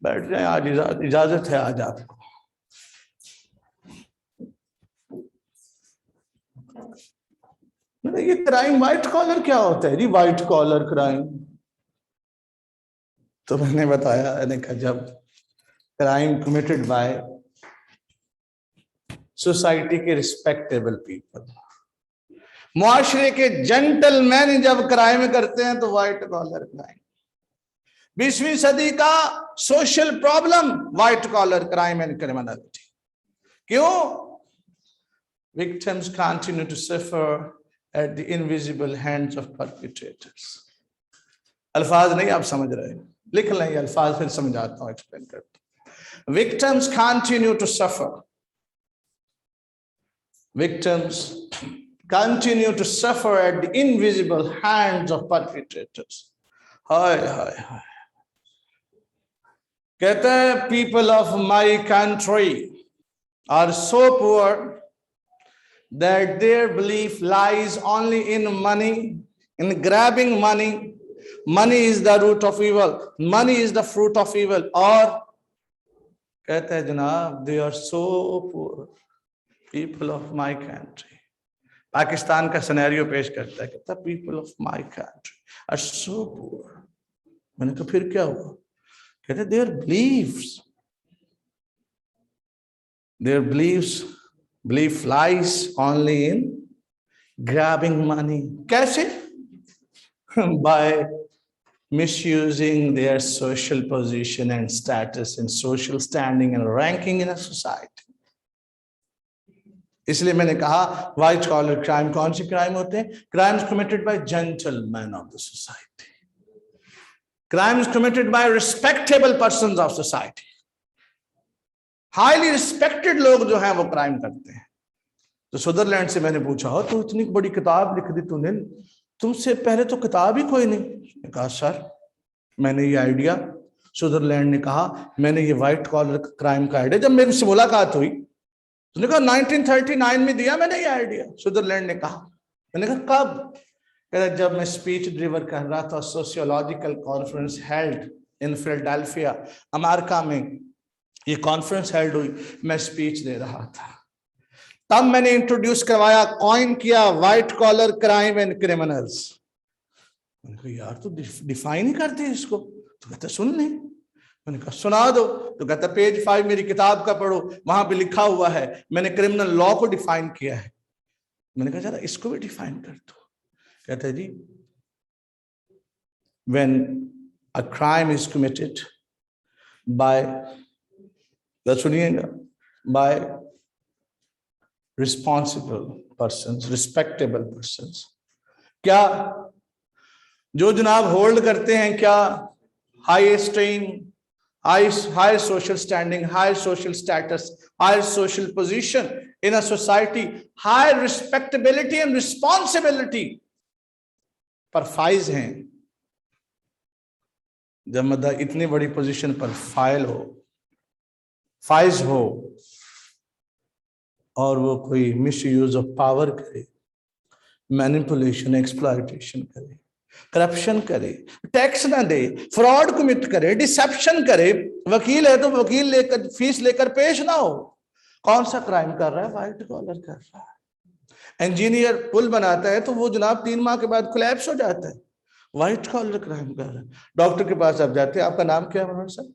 बैठ जाए, आज इजाजत है आज आपको। ये क्राइम व्हाइट कॉलर क्या होता है जी? व्हाइट कॉलर क्राइम तो मैंने बताया, मैंने कहा जब क्राइम कमिटेड बाय सोसाइटी के रिस्पेक्टेबल पीपल, मुआशरे के जेंटलमैन जब क्राइम करते हैं तो व्हाइट कॉलर क्राइम। 20वीं सदी का social problem white collar crime and criminality. क्यों? Victims continue to suffer at the invisible hands of perpetrators. अल्फाज नहीं आप समझ रहे, लिख लें ये अल्फाज, फिर समझाता हूं, एक्सप्लेन करता हूं। Victims continue to suffer. Victims continue to suffer at the invisible hands of perpetrators. हाय हाय हाय। कहते हैं people of my country are so poor that their belief lies only in money, in grabbing money. Money is the root of evil. Money is the fruit of evil. और कहते हैं जनाब they are so poor, people of my country. Pakistan का scenario पेश करता है, कहता है people of my country are so poor. मैंने कहा फिर क्या हुआ? कहते हैं their belief lies only in grabbing money. कैसे? By misusing their social position and status and social standing and ranking in a society. इसलिए मैंने कहा व्हाइट कॉलर क्राइम कौन सी क्राइम होते हैं? Crimes committed by gentleman of the society, crimes committed by respectable persons of society. Highly respected लोग जो हैं वो क्राइम करते हैं। तो सुदरलैंड से मैंने पूछा, हो तो इतनी बड़ी किताब लिख दी तूने, तुमसे पहले तो किताब ही कोई नहीं। मैंने कहा सर मैंने ये आइडिया, सुदरलैंड ने कहा मैंने ये व्हाइट कॉलर क्राइम का आइडिया, जब मेरे से मुलाकात हुई उसने कहा 1939 में दिया मैंने ये आइडिया। सुदरलैंड ने कहा, मैंने कहा कब? कहता जब मैं स्पीच डिलीवर कर रहा था, sociological conference held in Philadelphia America में, ये कॉन्फ्रेंस हेल्ड हुई, मैं स्पीच दे रहा था, तब मैंने इंट्रोड्यूस करवाया, कॉइन किया white collar crime and criminals. मैंने कहा यार तो डिफाइन ही करते हैं इसको। तो कहता सुन नहीं। मैंने कहा सुना दो। तो कहता पेज 5 मेरी किताब का पढ़ो, वहां पे लिखा हुआ है मैंने क्रिमिनल लॉ को डिफाइन किया है। मैंने कहा जरा इसको भी डिफाइन कर दो। कहता है जी when a crime is committed by, सुनिएगा, by responsible persons, respectable persons, क्या जो जनाब होल्ड करते हैं क्या high stem, high social standing, high social status, high social position in a society, high respectability and responsibility पर फाइज हैं। जब मतलब इतनी बड़ी पोजीशन पर फाइज हो और वो कोई मिस यूज ऑफ पावर करे, मैनिपुलेशन, एक्सप्लॉयटेशन करे, करप्शन करे, टैक्स ना दे, फ्रॉड कमिट करे, डिसेप्शन करे, वकील है तो वकील लेकर फीस लेकर पेश ना हो, कौन सा क्राइम कर रहा है? व्हाइट कॉलर कर रहा है। इंजीनियर पुल बनाता है तो वो जनाब 3 माह के बाद कोलैप्स हो जाता है, व्हाइट कॉलर क्राइम कर रहा है। डॉक्टर के पास आप जाते हैं, आपका नाम क्या है मनोहर साहब?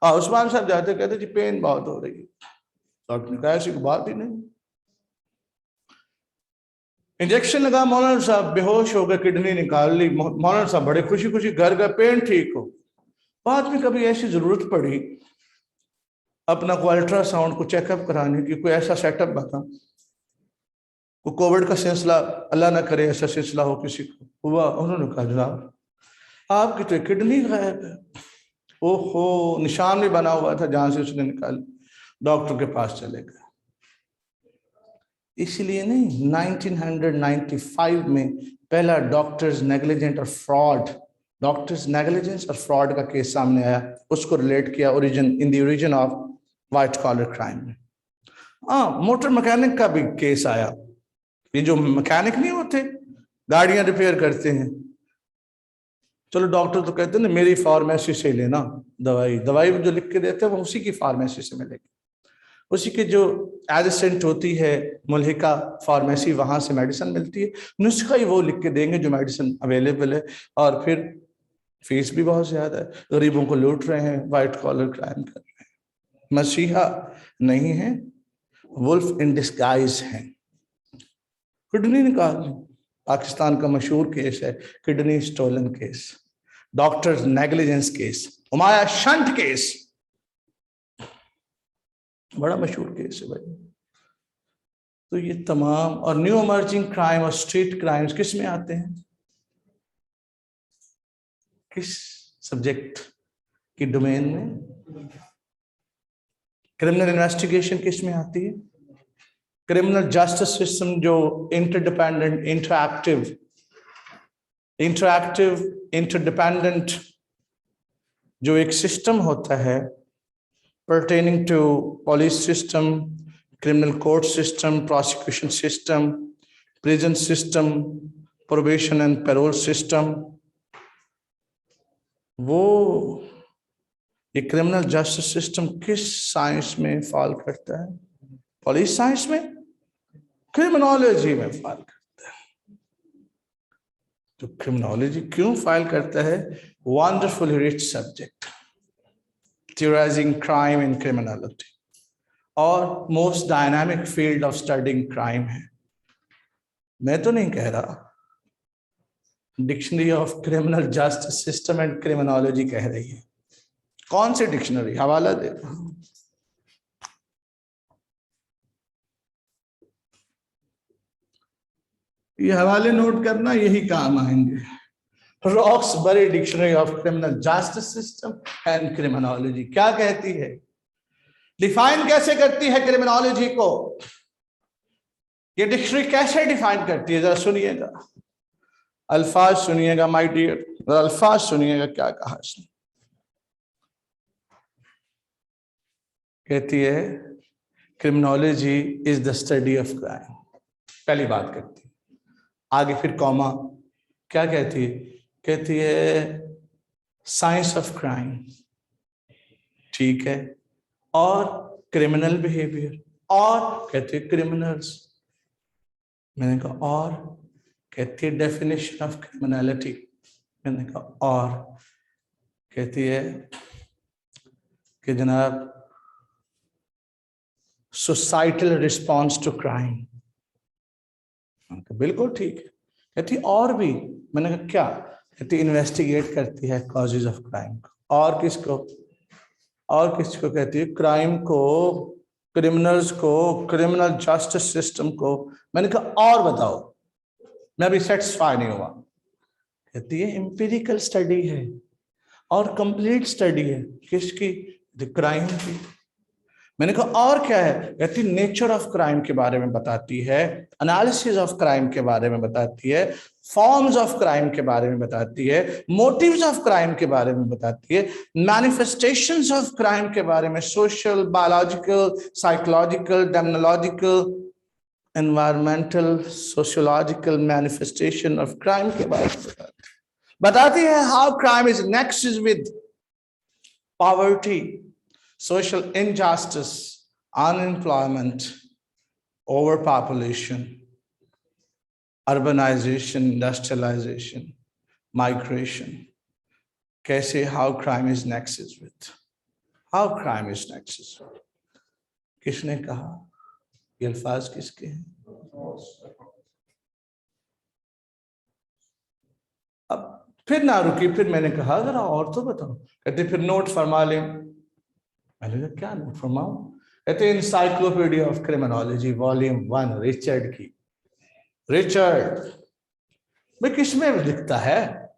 हाँ उस्मान साहब जाते, कहते जी पेन बहुत हो रही है। डॉक्टर ने कहा ऐसी कोई बात ही नहीं, इंजेक्शन लगा, मौलाना साहब बेहोश हो गए, किडनी निकाल ली, मौलाना साहब बड़े खुशी खुशी घर गए, पेन ठीक हो। बाद में कभी ऐसी जरूरत पड़ी अपना को अल्ट्रासाउंड को चेकअप कराने की, कोई ऐसा सेटअप बता, कोई कोविड का सिलसिला, अल्लाह ना करे ऐसा सिलसिला हो किसी को हुआ, उन्होंने कहा जनाब आपकी तो किडनी गायब है। ओहो, निशान भी बना हुआ था जहां से उसने निकाली। डॉक्टर के पास चले गए। इसलिए नहीं 1995 में पहला डॉक्टर्स नेग्लिजेंट और फ्रॉड, डॉक्टर्स नेग्लिजेंस और फ्रॉड का केस सामने आया, उसको रिलेट किया origin of white collar crime में। हाँ मोटर मैकेनिक का भी केस आया, ये जो मैकेनिक नहीं होते गाड़ियां रिपेयर करते हैं, चलो डॉक्टर तो कहते हैं ना मेरी फार्मेसी से लेना दवाई, दवाई जो लिख के देते हैं वो उसी की फार्मेसी से मिलेगी, उसी के जो एडजेसेंट होती है मुल्हिका फार्मेसी, वहां से मेडिसिन मिलती है, नुस्खा ही वो लिख के देंगे जो मेडिसिन अवेलेबल है, और फिर फीस भी बहुत ज्यादा है, गरीबों को लूट रहे हैं, व्हाइट कॉलर क्राइम कर रहे हैं। मसीहा नहीं है, वुल्फ इन डिस्गाइज है। किडनी निकाल, पाकिस्तान का मशहूर केस है kidney stolen case, doctors negligence case, Ommaya shunt case, बड़ा मशहूर केस है भाई। तो ये तमाम और न्यू इमर्जिंग क्राइम और स्ट्रीट क्राइम्स किस में आते हैं? किस सब्जेक्ट की डोमेन में? क्रिमिनल इन्वेस्टिगेशन किस में आती है? क्रिमिनल जस्टिस सिस्टम जो इंटरडिपेंडेंट, इंटरडिपेंडेंट जो एक सिस्टम होता है pertaining to police system, criminal court system, prosecution system, prison system, probation and parole system, वो ये क्रिमिनल जस्टिस सिस्टम किस साइंस में फॉल करता है? पुलिस साइंस में, क्रिमिनोलॉजी में फॉल करता है। तो क्रिमिनोलॉजी क्यों फाइल करता है? Wonderful rich subject, theorizing crime and criminality, और most dynamic field of studying crime है। मैं तो नहीं कह रहा, dictionary of criminal justice system and criminology कह रही है। कौन सी डिक्शनरी? हवाला दे रहा हूं। ये हवाले नोट करना, यही काम आएंगे। Roxbury dictionary of criminal justice system and criminology क्या कहती है, डिफाइन कैसे करती है क्रिमिनोलॉजी को? ये डिक्शनरी कैसे डिफाइन करती है, जरा सुनिएगा, अल्फाज सुनिएगा माय डियर, अल्फाज सुनिएगा क्या कहा इसने। कहती है criminology is the study of crime, पहली बात करती है। आगे फिर कॉमा, क्या कहती है? कहती है साइंस ऑफ क्राइम, ठीक है, और क्रिमिनल बिहेवियर, और कहती है क्रिमिनल्स। मैंने कहा और? कहती है डेफिनेशन ऑफ क्रिमिनलिटी। मैंने कहा और? कहती है कि जनाब सोसाइटल रिस्पॉन्स टू क्राइम। बिल्कुल ठीक है। कहती और भी। मैंने कहा क्या? कहती इन्वेस्टिगेट करती है कॉजेज ऑफ क्राइम को। और किसको? और किसको कहती है? क्राइम को, क्रिमिनल्स को, क्रिमिनल जस्टिस सिस्टम को। मैंने कहा और बताओ, मैं अभी सेटिस्फाई नहीं हुआ। कहती है एम्पिरिकल स्टडी है और कंप्लीट स्टडी है। किसकी? क्राइम की। मैंने कहा और क्या है? कहती नेचर ऑफ क्राइम के बारे में बताती है, एनालिसिस ऑफ क्राइम के बारे में बताती है, फॉर्म्स ऑफ क्राइम के बारे में बताती है, मोटिव्स ऑफ क्राइम के बारे में बताती है, मैनिफेस्टेशंस ऑफ क्राइम के बारे में, social, biological, psychological, demological, environmental, sociological manifestation of crime के बारे में बताती है how crime is nexus with poverty, social injustice, unemployment, overpopulation, urbanization, industrialization, migration. कैसे how crime is nexus with, how crime is nexus with. किसने कहा? ये अल्फाज किसके हैं? अब फिर ना रुकी, फिर मैंने कहा जरा और तो बताओ। कहते फिर नोट फरमा लें। मैंने कहा क्या नोट फरमाऊं? कहते encyclopedia of criminology volume 1 Richard की। रिचर्ड भाई किसमें लिखता है?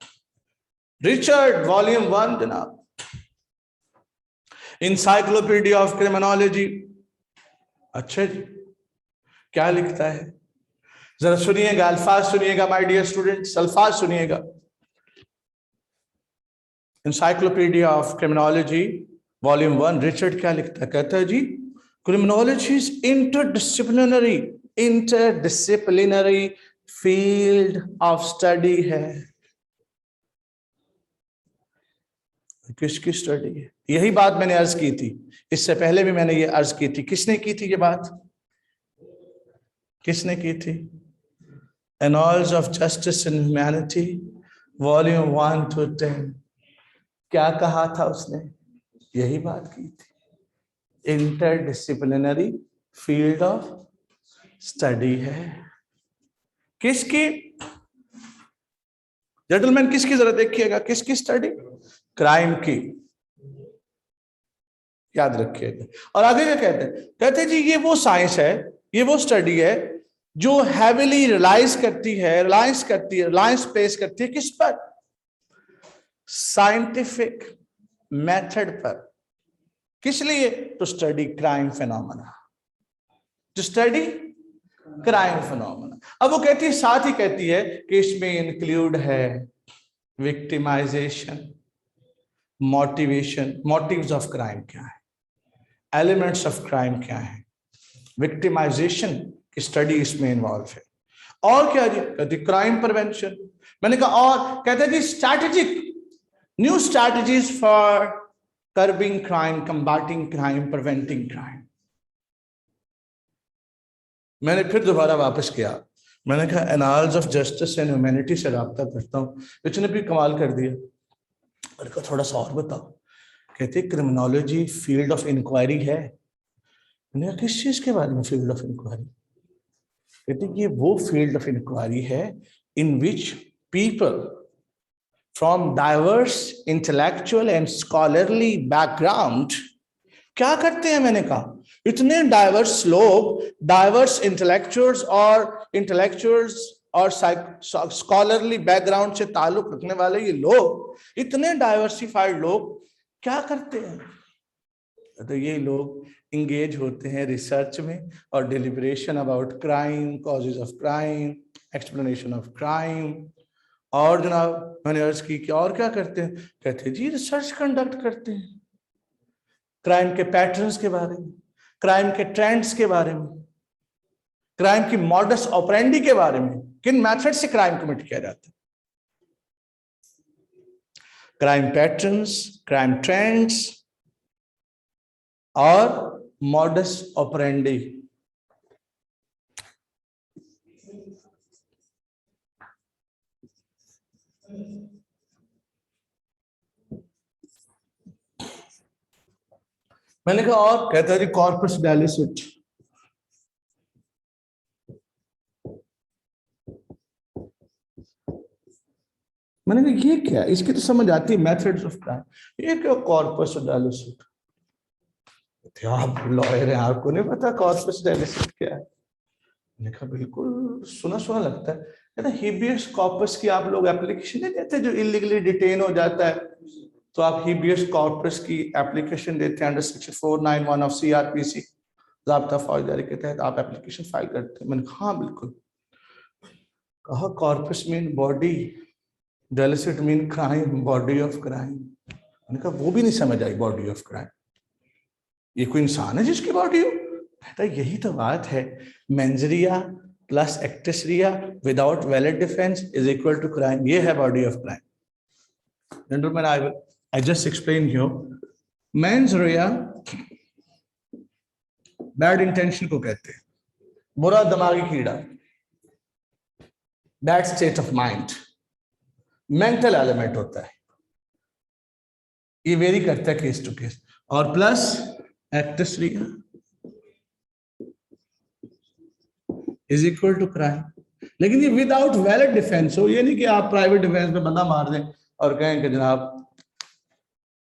रिचर्ड वॉल्यूम 1 जनाब, इंसाइक्लोपीडिया ऑफ क्रिमिनोलॉजी। अच्छा जी, क्या लिखता है? जरा सुनिएगा, अल्फाज सुनिएगा माय डियर स्टूडेंट्स, अल्फाज सुनिएगा। Encyclopedia of criminology volume 1 Richard क्या लिखता है? कहता है जी criminology is interdisciplinary field of study है। किसकी स्टडी है? यही बात मैंने अर्ज की थी, इससे पहले भी मैंने ये अर्ज की थी। किसने की थी ये बात? किसने की थी? Annals of justice and humanity volume 1 to 10। क्या कहा था उसने? यही बात की थी, इंटरडिसिप्लिनरी फील्ड ऑफ स्टडी है। किसकी? जेंटलमैन किसकी? जरा देखिएगा, किसकी स्टडी? क्राइम की, याद रखिएगा। और आगे क्या कहते हैं? कहते जी ये वो साइंस है, ये वो स्टडी है जो हैविली रिलाइज करती है, रिलायंस प्लेस करती है किस पर? साइंटिफिक मेथड पर। किस लिए? To study crime phenomena, to study crime phenomena. अब वो कहती है, साथ ही कहती है कि इसमें इंक्लूड है victimisation, motivation, motives of crime क्या है, एलिमेंट्स ऑफ क्राइम क्या है, विक्टिमाइजेशन की स्टडी इसमें इन्वॉल्व है। और क्या जी? कहती क्राइम प्रिवेंशन। मैंने कहा और? कहते जी strategic new strategies for curbing crime, combating crime, preventing crime. मैंने फिर दोबारा वापस किया, मैंने कहा annals of justice and humanity से रब्ता करता हूँ। इसने भी कमाल कर दिया, मैंने कहा थोड़ा सा और बताओ। कहते क्रिमिनोलॉजी फील्ड ऑफ इंक्वायरी है। मैंने कहा किस चीज के बारे में फील्ड ऑफ इंक्वायरी? कहते ये वो फील्ड ऑफ इंक्वायरी है in which people from diverse intellectual and scholarly background क्या करते हैं। मैंने कहा इतने डाइवर्स लोग, डाइवर्स इंटेलेक्चुअल्स और स्कॉलरली बैकग्राउंड से ताल्लुक रखने वाले ये लोग, इतने डाइवर्सिफाइड लोग क्या करते हैं। तो ये लोग इंगेज होते हैं रिसर्च में और deliberation about crime, causes of crime, explanation of crime. और जनाब मैंने अर्ज की कि और क्या करते हैं, कहते जी रिसर्च कंडक्ट करते हैं क्राइम के पैटर्न्स के बारे में, क्राइम के ट्रेंड्स के बारे में, क्राइम की मॉडस ऑपरेंडी के बारे में, किन मेथड से क्राइम कमिट किया जाता है, क्राइम पैटर्न्स, क्राइम ट्रेंड्स और मॉडस ऑपरेंडी। मैंने कहा और कहता जी कॉर्पस डेलिसिट। मैंने कहा ये क्या, इसकी तो समझ आती है मेथड्स ऑफ क्राइम, ये क्या कॉर्पस डेलिसिट। आप लॉयर हैं, आपको नहीं पता कॉर्पस डेलिसिट क्या है। मैंने कहा बिल्कुल सुना सुना लगता है। कहता हिबियस कॉर्पस की आप लोग एप्लीकेशन नहीं देते, जो इलीगली डिटेन हो जाता है तो आप हिबियस कॉर्पस की एप्लीकेशन देते हैं अंडर सेक्शन 491 ऑफ सीआरपीसी, ज़ाब्ता फौजदारी के तहत आप एप्लीकेशन फाइल करते हैं। मैंने कहा हाँ बिल्कुल। कहा corpus mean body, delicti mean crime, body of crime. मैंने कहा वो भी नहीं समझ आई बॉडी ऑफ क्राइम, ये कोई इंसान है जिसकी बॉडी हो। कहता यही तो बात है, mens rea plus actus reus without valid defence is equal to crime, ये है body of crime. Gentleman I just explain here, mens rea bad intention को कहते हैं, बुरा दिमागी कीड़ा, bad state of mind, mental element होता है, ये वेरी करता है केस टू केस। और plus actus reus is equal to crime, लेकिन ये विदाउट वैलिड डिफेंस हो। ये नहीं कि आप प्राइवेट डिफेंस में बंदा मार दें और कहें कि जनाब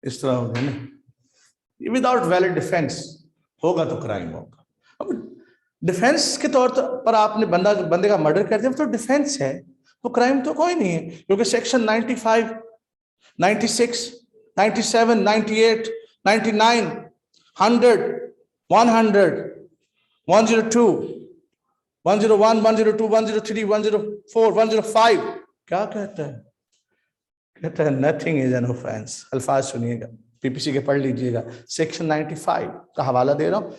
इस तरह हो गया ना, ये विदाउट वैलिड डिफेंस होगा तो क्राइम होगा। अब डिफेंस के तौर पर आपने बंदे का मर्डर कर दिया तो डिफेंस है, तो क्राइम तो कोई नहीं है, क्योंकि सेक्शन 95, 96, 97, 98, 99, 100, 100, 102, 101, 102, 103, 104, 105 क्या कहता है? कहता है नथिंग इज एन ऑफेंस। अल्फाज सुनिएगा, पीपीसी के पढ़ लीजिएगा, सेक्शन 95 का हवाला दे रहा हूं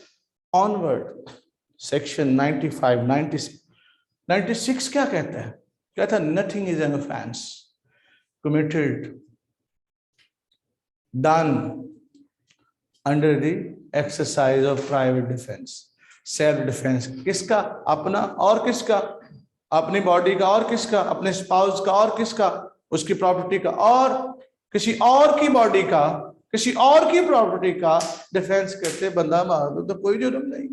ऑनवर्ड, सेक्शन 95, 96, 96 क्या कहता है? कहता है nothing is an offence committed done under the exercise of private defence. Self defence किसका? अपना और किसका? अपनी बॉडी का और किसका? अपने स्पाउस का और किसका? उसकी प्रॉपर्टी का और किसी और की बॉडी का, किसी और की प्रॉपर्टी का डिफेंस करते बंदा मार दो तो कोई जुर्म नहीं।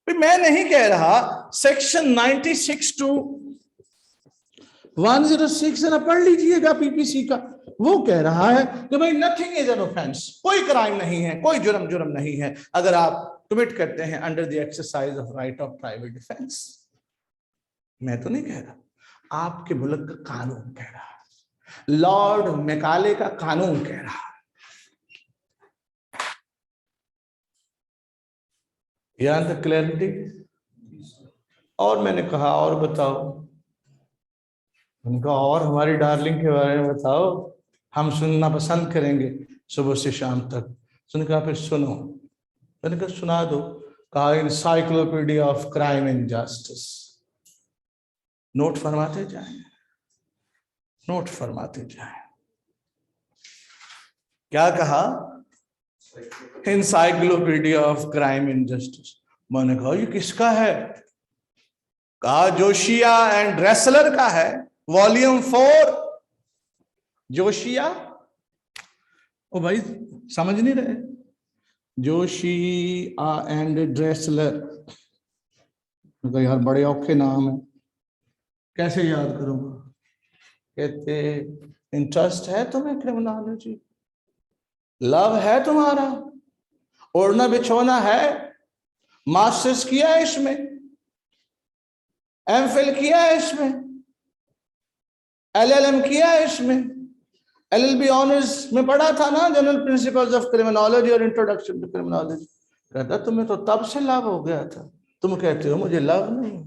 मैं नहीं कह रहा सेक्शन 96 टू 106 जरा पढ़ लीजिएगा पीपीसी का, वो कह रहा है कि भाई नथिंग इज एन ऑफेंस, कोई क्राइम नहीं है, कोई जुर्म नहीं है अगर आप कमिट करते हैं under the exercise of right of private defence. मैं तो नहीं कह रहा, आपके मुल्क का कानून कह रहा है, लॉर्ड मैकाले का कानून कह रहा है। यहां तक क्लैरिटी? और मैंने कहा और बताओ, उनका और हमारी डार्लिंग के बारे में बताओ, हम सुनना पसंद करेंगे सुबह से शाम तक। सुन कहा फिर सुनो, मैंने कहा सुना दो। कहा encyclopedia of crime and justice, note फरमाते जाएं, नोट फरमाते जाएं। क्या कहा? Encyclopedia of crime and justice. मैंने कहा ये किसका है? कहा जोशिया एंड ड्रेसलर का है, वॉल्यूम 4। जोशिया, ओ भाई समझ नहीं रहे, जोशिया एंड ड्रेसलर मैं कहा यार बड़े औखे नाम है, कैसे याद करूंगा। कहते इंटरेस्ट है तुम्हें क्रिमिनोलॉजी, लव है तुम्हारा, ओढ़ना बिछोना है, मास्टर्स किया है इसमें, एमफिल किया है इसमें, एलएलएम किया है इसमें, एलएलबी ऑनर्स में पढ़ा था ना, जनरल प्रिंसिपल्स ऑफ क्रिमिनोलॉजी और इंट्रोडक्शन टू क्रिमिनोलॉजी। कहता तुम्हें तो तब से लव हो गया था, तुम कहते हो मुझे लव नहीं।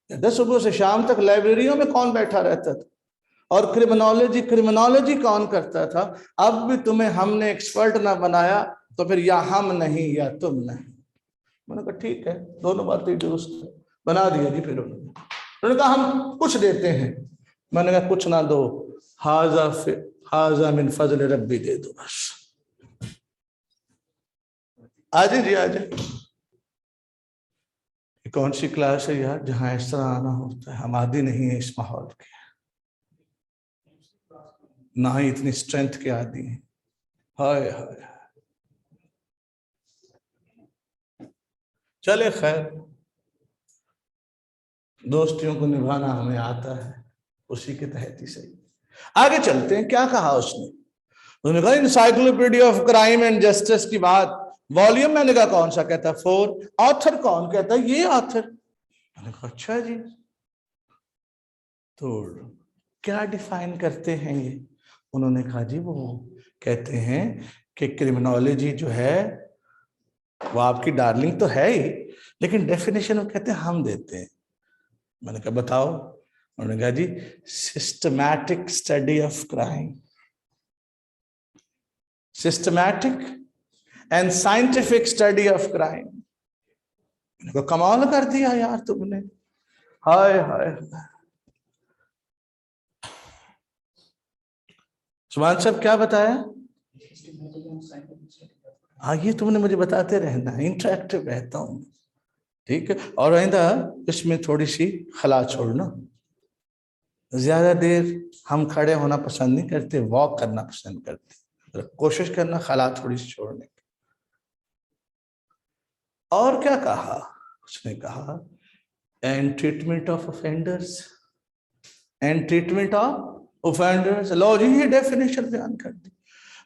कहता सुबह से शाम तक लाइब्रेरियों में कौन बैठा रहता था, और क्रिमिनोलॉजी कौन करता था। अब भी तुम्हें हमने एक्सपर्ट ना बनाया तो फिर या हम नहीं या तुम नहीं। मैंने कहा ठीक है, दोनों बातें दुरुस्त है, बना दिया जी। फिर उन्होंने कहा हम कुछ देते हैं। मैंने कहा कुछ ना दो, हाजा मिन फजल रब्बी दे दो बस। आज जी आज कौन सी क्लास है यार जहां इस तरह आना होता है। हम आदि नहीं है इस माहौल के, ना ही इतनी स्ट्रेंथ के आदि हैं। हाय हाय, चले खैर, दोस्तियों को निभाना हमें आता है, उसी के तहत ही सही। आगे चलते हैं। क्या कहा उसने? उन्होंने कहा encyclopedia of crime and justice की बात, वॉल्यूम मैंने कहा कौन सा? कहता 4। ऑथर कौन? कहता ये ऑथर। मैंने कहा अच्छा जी, तो क्या डिफाइन करते हैं ये? उन्होंने कहा जी वो कहते हैं कि क्रिमिनोलॉजी जो है वो आपकी डार्लिंग तो है ही, लेकिन डेफिनेशन वो कहते हैं हम देते हैं। मैंने कहा बताओ। उन्होंने कहा जी systematic study of crime, systematic and scientific study of crime. मैंने कहा कमाल कर दिया यार तुमने, हाय हाय। सुभान साहब क्या बताया? हाँ ये तुमने मुझे बताते रहना, इंटरेक्टिव रहता हूं, ठीक है। और आइंदा इसमें थोड़ी सी खला छोड़ना, ज्यादा देर हम खड़े होना पसंद नहीं करते, वॉक करना पसंद करते, कोशिश करना खला थोड़ी सी छोड़ने की। और क्या कहा उसने? कहा and treatment of offenders, and treatment of offenders. लो जी ये डेफिनेशन बयान कर दी।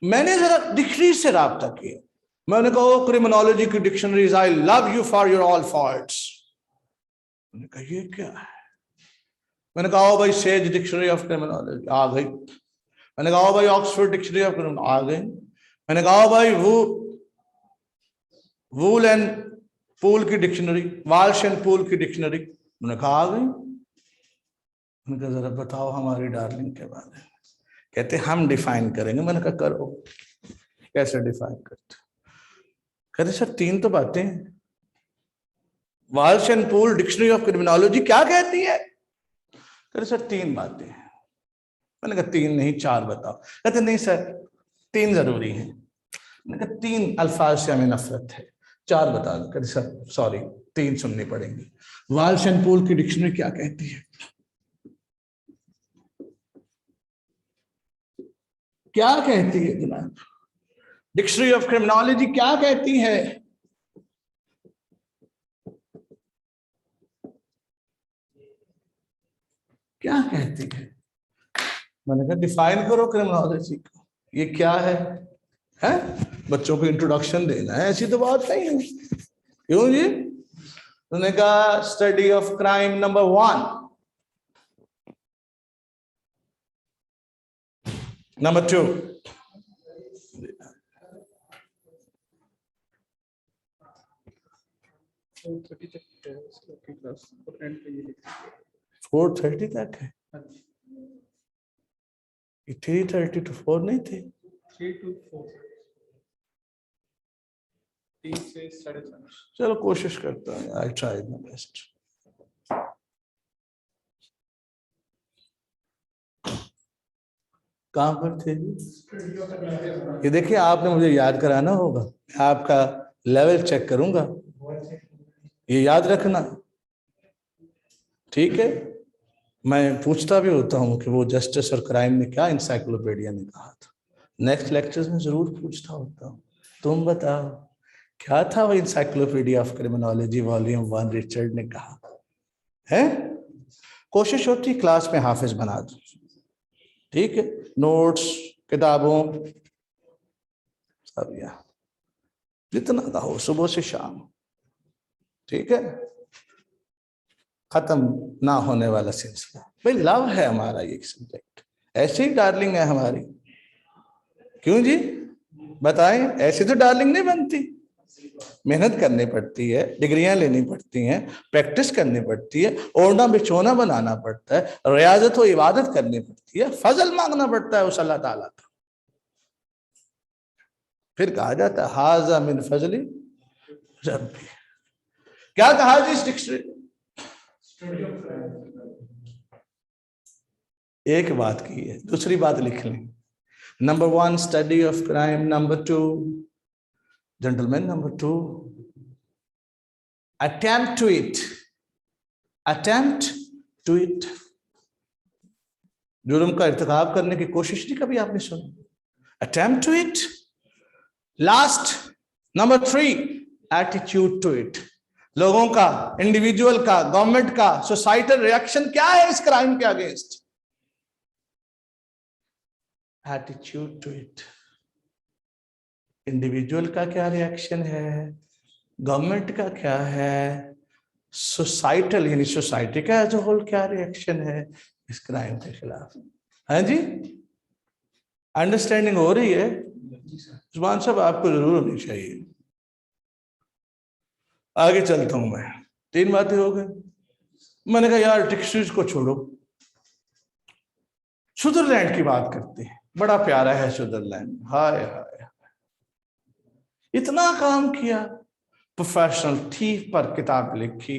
मैंने जरा डिक्शनरी से राब्ता किया, मैंने कहा क्रिमिनोलॉजी की dictionaries, I love you for your all faults. मैंने कहा ये क्या है? मैंने कहा भाई सेज डिक्शनरी ऑफ क्रिमिनोलॉजी आ गई। मैंने कहा भाई ऑक्सफोर्ड डिक्शनरी ऑफ क्रिमिनोलॉजी आ गई। मैंने कहा भाई वूल एंड पूल की डिक्शनरी, वाल्श एंड पूल की डिक्शनरी। मैंने कहा आ गई। मैंने कहा जरा बताओ हमारी डार्लिंग के बारे में। कहते हम डिफाइन करेंगे। मैंने कहा करो, कैसे डिफाइन करते? कहते सर 3 तो बातें हैं। Walsh and pool dictionary of criminology क्या कहती है? कहते सर 3 बातें हैं। मैंने कहा 3 नहीं 4 बताओ। कहते नहीं सर 3 जरूरी है। मैंने कहा 3 अल्फाज से हमें नफरत है, 4 बता दो। कहते सर सॉरी 3 सुननी पड़ेंगी। वाल्श एंड पूल की डिक्शनरी क्या कहती है? क्या कहती है जनाब? डिक्शनरी ऑफ क्रिमिनोलॉजी क्या कहती है? क्या कहती है? मैंने कहा डिफाइन करो क्रिमिनोलॉजी को, ये क्या है? बच्चों को इंट्रोडक्शन देना है, ऐसी तो बात नहीं है। क्यों जी? उन्होंने कहा study of crime number 1, number 2 4:30 तक है। 3:30 to 4 नहीं थे? 3 to 4, 3 से 4:30। चलो कोशिश करता हूँ, आई ट्राई माय बेस्ट। कहाँ पर थे? ये देखिए आपने मुझे याद कराना होगा, आपका लेवल चेक करूंगा, ये याद रखना, ठीक है। मैं पूछता भी होता हूँ कि वो जस्टिस और क्राइम में क्या इंसाइक्लोपीडिया ने कहा था। नेक्स्ट लेक्चर्स में जरूर पूछता होता हूँ, तुम बताओ क्या था वो encyclopedia of criminology volume 1 Richard ने कहा है? कोशिश होती क्लास में हाफिज बना दो, ठीक है, नोट्स किताबों सब यहाँ जितना का हो सुबह से शाम, ठीक है, खत्म ना होने वाला सिलसिला। भाई लव है हमारा ये सब्जेक्ट, ऐसे ही डार्लिंग है हमारी। क्यों जी बताएं? ऐसे तो डार्लिंग नहीं बनती, मेहनत करनी पड़ती है, डिग्रियां लेनी पड़ती हैं, प्रैक्टिस करनी पड़ती है, ओढ़ना बिछोना बनाना पड़ता है, रियाजत व इबादत करनी पड़ती है, फजल मांगना पड़ता है उस अल्लाह ताला का। फिर कहा जाता है हाजा मिन फजली रब्बी। क्या कहा जी इस डिक्शनरी? एक बात की है, दूसरी बात लिख लें। Number 1 study of crime, number 2 gentlemen, number 2 attempt to it, attempt to it। जुर्म का इर्तिकाब करने की कोशिश नहीं कभी आपने सुनी? attempt to it। Last number 3 attitude to it। लोगों का, इंडिविजुअल का, गवर्नमेंट का, सोसाइटल रिएक्शन क्या है इस क्राइम के against? Attitude to it. Individual का क्या रिएक्शन है, गवर्नमेंट का क्या है, सोसाइटल यानी सोसाइटी का एज ए होल क्या रिएक्शन है इस क्राइम के खिलाफ? हाँ जी, अंडरस्टैंडिंग हो रही है? जुबान साहब आपको जरूर होनी चाहिए। आगे चलता हूं मैं, 3 बातें हो गई। मैंने कहा यार डिक्शनरीज को छोड़ो, स्विट्जरलैंड की बात करते हैं। बड़ा प्यारा है स्विट्जरलैंड, हाय हाय, इतना काम किया। प्रोफेशनल थीफ पर किताब लिखी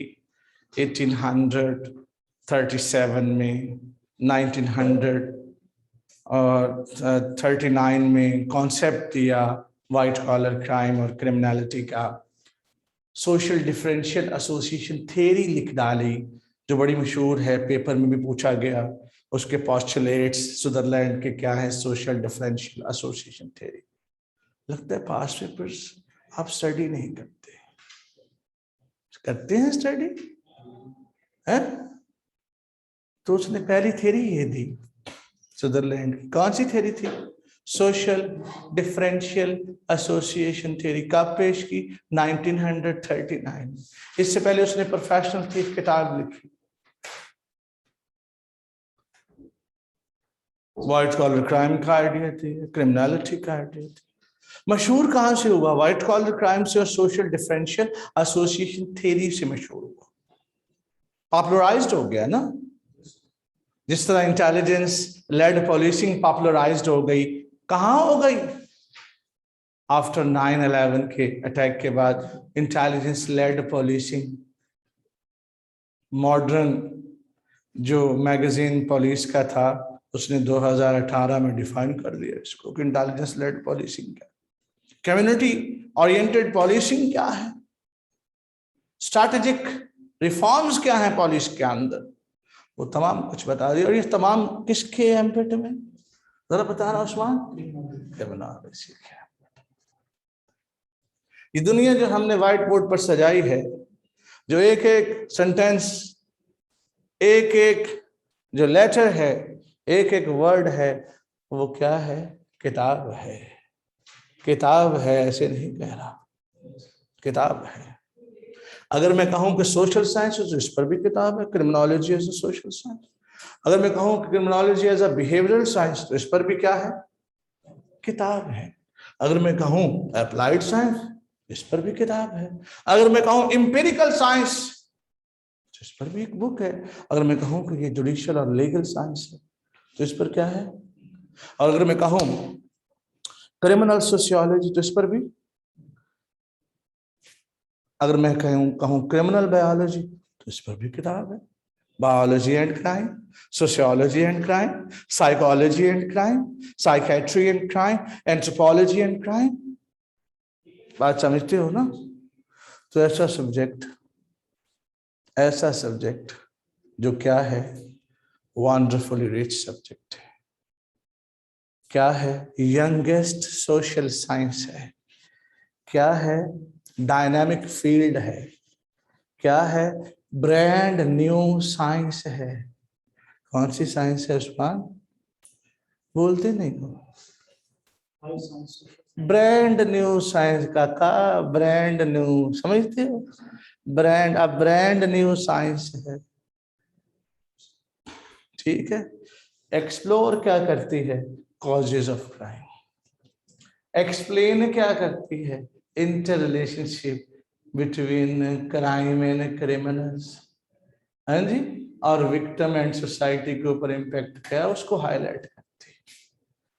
1837 में, 1939 में कॉन्सेप्ट दिया वाइट कॉलर क्राइम और क्रिमिनलिटी का। सोशल डिफरेंशियल एसोसिएशन थ्योरी लिख डाली जो बड़ी मशहूर है, पेपर में भी पूछा गया। उसके पोस्टुलेट्स स्विट्जरलैंड के क्या है, सोशल डिफरेंशियल एसोसिएशन थ्योरी। लगता है पास पेपर्स आप स्टडी नहीं करते, करते हैं स्टडी है? तो उसने पहली थ्योरी ये दी स्विट्जरलैंड की। कौन सी थ्योरी थी? Social differential association theory. कब पेश की? 1939। इससे पहले उसने प्रोफेशनल थीफ किताब लिखी, व्हाइट कॉलर क्राइम का आइडिया थी, क्रिमिनलिटी का आइडिया थी। मशहूर कहां से हुआ? व्हाइट कॉलर क्राइम से और सोशल डिफरेंशियल एसोसिएशन थ्योरी से मशहूर हुआ, पॉपुलराइज्ड हो गया ना। जिस तरह इंटेलिजेंस लेड पुलिसिंग पॉपुलराइज्ड हो गई, कहां हो गई? आफ्टर 9/11 के अटैक के बाद इंटेलिजेंस लेड पुलिसिंग, मॉडर्न जो मैगजीन पुलिस का था उसने 2018 में डिफाइन कर दिया इसको कि इंटेलिजेंस लेड पुलिसिंग क्या, कम्युनिटी ओरिएंटेड पुलिसिंग क्या है, स्ट्रैटेजिक रिफॉर्म्स क्या है पुलिस के अंदर, वो तमाम कुछ बता दिया। और ये तमाम किसके एम्पेट में? जरा बता रहा उस्मान, क्रिमिनोलॉजी के। ये दुनिया जो हमने व्हाइट बोर्ड पर सजाई है, जो एक एक सेंटेंस, एक एक जो लेटर है, एक एक वर्ड है, वो क्या है? किताब है। किताब है, ऐसे नहीं कह रहा, किताब है। अगर मैं कहूं कि सोशल साइंस है तो इस पर भी किताब है, criminology as a social science. अगर मैं कहूं कि criminology as a behavioural science तो इस पर भी क्या है? किताब है। अगर मैं कहूं अप्लाइड साइंस, इस पर भी किताब है। अगर मैं कहूं इंपेरिकल साइंस, इस पर भी एक बुक है। अगर मैं कहूं कि ये जुडिशियल और लीगल साइंस है तो इस पर क्या है? और अगर मैं कहूं क्रिमिनल सोशियोलॉजी तो इस पर भी। अगर मैं कहूं क्रिमिनल बायोलॉजी तो इस पर भी किताब है। Biology and crime, sociology and crime, psychology and crime, psychiatry and crime, anthropology and crime. बात समझते हो ना? तो ऐसा सब्जेक्ट जो क्या है? वंडरफुली रिच सब्जेक्ट है। क्या है? यंगेस्ट सोशल साइंस है। क्या है? डायनामिक फील्ड है। क्या है? ब्रांड न्यू साइंस है। कौन सी साइंस है उस्मान? बोलते नहीं हो। ब्रांड न्यू साइंस का ब्रांड न्यू, समझते हो? ब्रांड, अब ब्रांड न्यू साइंस है, ठीक है। एक्सप्लोर क्या करती है? Causes of crime. एक्सप्लेन क्या करती है? Inter relationship between crime and criminals, हाँ जी, और विक्टिम एंड सोसाइटी के ऊपर इम्पैक्ट क्या है उसको हाईलाइट करती है।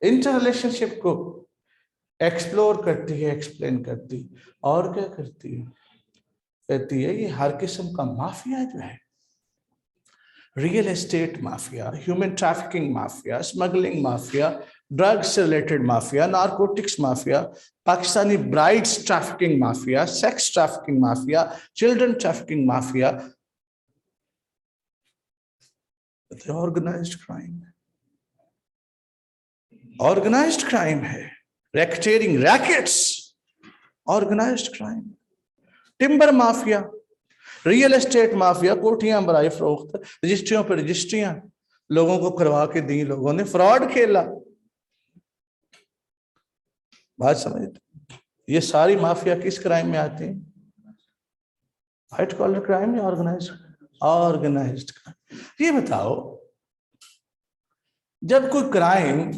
इंटर रिलेशनशिप को एक्सप्लोर करती है, एक्सप्लेन करती है। और क्या करती है? कहती है ये हर किस्म का माफिया जो है, real estate mafia, human trafficking mafia, smuggling mafia, drugs से related mafia, narcotics mafia, Pakistani brides trafficking mafia, sex trafficking mafia, children trafficking mafia, organised crime, organised crime है। Racketeering, rackets, organised crime. Timber mafia, real estate mafia, कोठियां बराई फरोख्त, रजिस्ट्रियों पर रजिस्ट्रियां लोगों को करवा के दी, लोगों ने फ्रॉड खेला। बात समझ? ये सारी माफिया किस क्राइम में आती है? व्हाइट कॉलर क्राइम या ऑर्गेनाइज्ड? Organised crime. ये बताओ, जब कोई क्राइम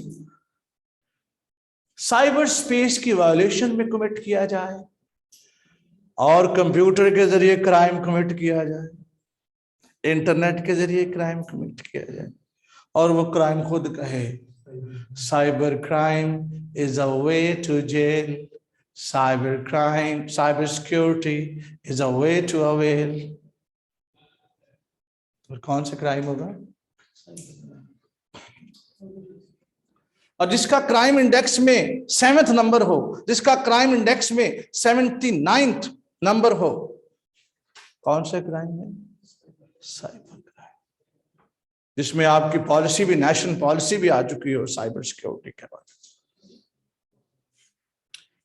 साइबर स्पेस की वायलेशन में कमिट किया जाए और कंप्यूटर के जरिए क्राइम कमिट किया जाए, इंटरनेट के जरिए क्राइम कमिट किया जाए, और वो क्राइम खुद कहे cyber crime is a way to jail, cyber crime, cyber security is a way to avail, तो कौन सा क्राइम होगा? और जिसका क्राइम इंडेक्स में 7th नंबर हो, जिसका क्राइम इंडेक्स में 79th नंबर हो, कौन सा क्राइम है? साइबर क्राइम, जिसमें आपकी पॉलिसी भी, नेशनल पॉलिसी भी आ चुकी हो साइबर सिक्योरिटी के बारे में।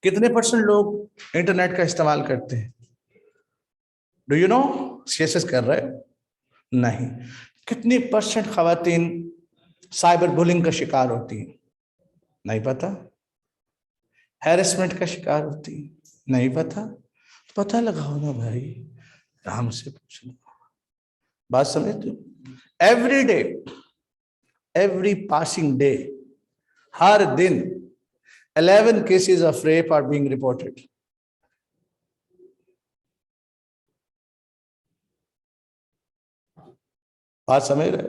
कितने % लोग इंटरनेट का इस्तेमाल करते हैं? Do you know? सीएसएस कर रहे हो? नहीं। कितनी % खवातीन साइबर बुलिंग का शिकार होती हैं? नहीं पता। हैरेसमेंट का शिकार होती है? नहीं पता। पता लगाओ ना भाई, हमसे पूछ लो। बात समझते हो? Every day, every passing day, हर दिन 11 cases of rape are being reported. बात समझ रहे?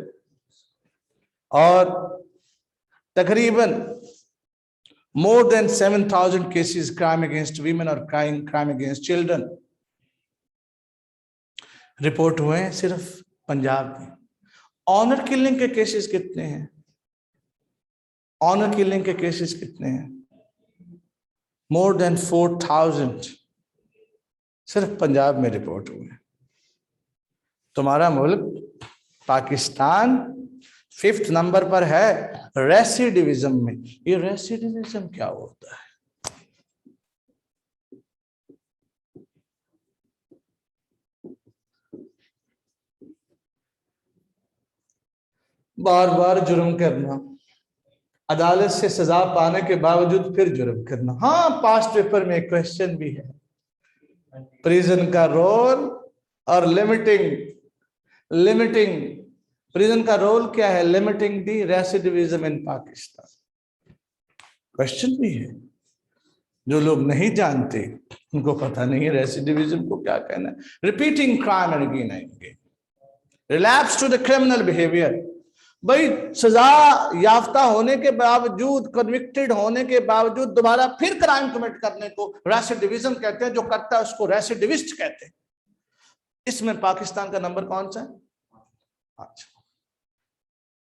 और तकरीबन more than 7,000 cases crime against women or crime against children report हुए हैं सिर्फ पंजाब में। ऑनर किलिंग के केसेस कितने हैं? ऑनर किलिंग के केसेस कितने हैं? more than 4,000 सिर्फ पंजाब में रिपोर्ट हुए हैं। तुम्हारा मुल्क पाकिस्तान 5th नंबर पर है रेसिडिविज्म में। ये रेसिडिविज्म क्या होता है? बार बार जुर्म करना, अदालत से सजा पाने के बावजूद फिर जुर्म करना। हाँ, पास्ट पेपर में क्वेश्चन भी है, प्रिजन का रोल और लिमिटिंग प्रिजन का रोल क्या है? लिमिटिंग दी रेसिडिविज्म इन पाकिस्तान। क्वेश्चन भी है, जो लोग नहीं जानते उनको पता नहीं है रेसिडिविज्म को क्या कहना है। Repeating crime again and again, relapse to the criminal behaviour. भाई सजा याफ्ता होने के बावजूद, कन्विक्टेड होने के बावजूद दोबारा फिर क्राइम कमिट करने को रेसिडिविज्म कहते हैं। जो करता है उसको रेसिडिविस्ट कहते हैं। इसमें पाकिस्तान का नंबर कौन सा है? अच्छा,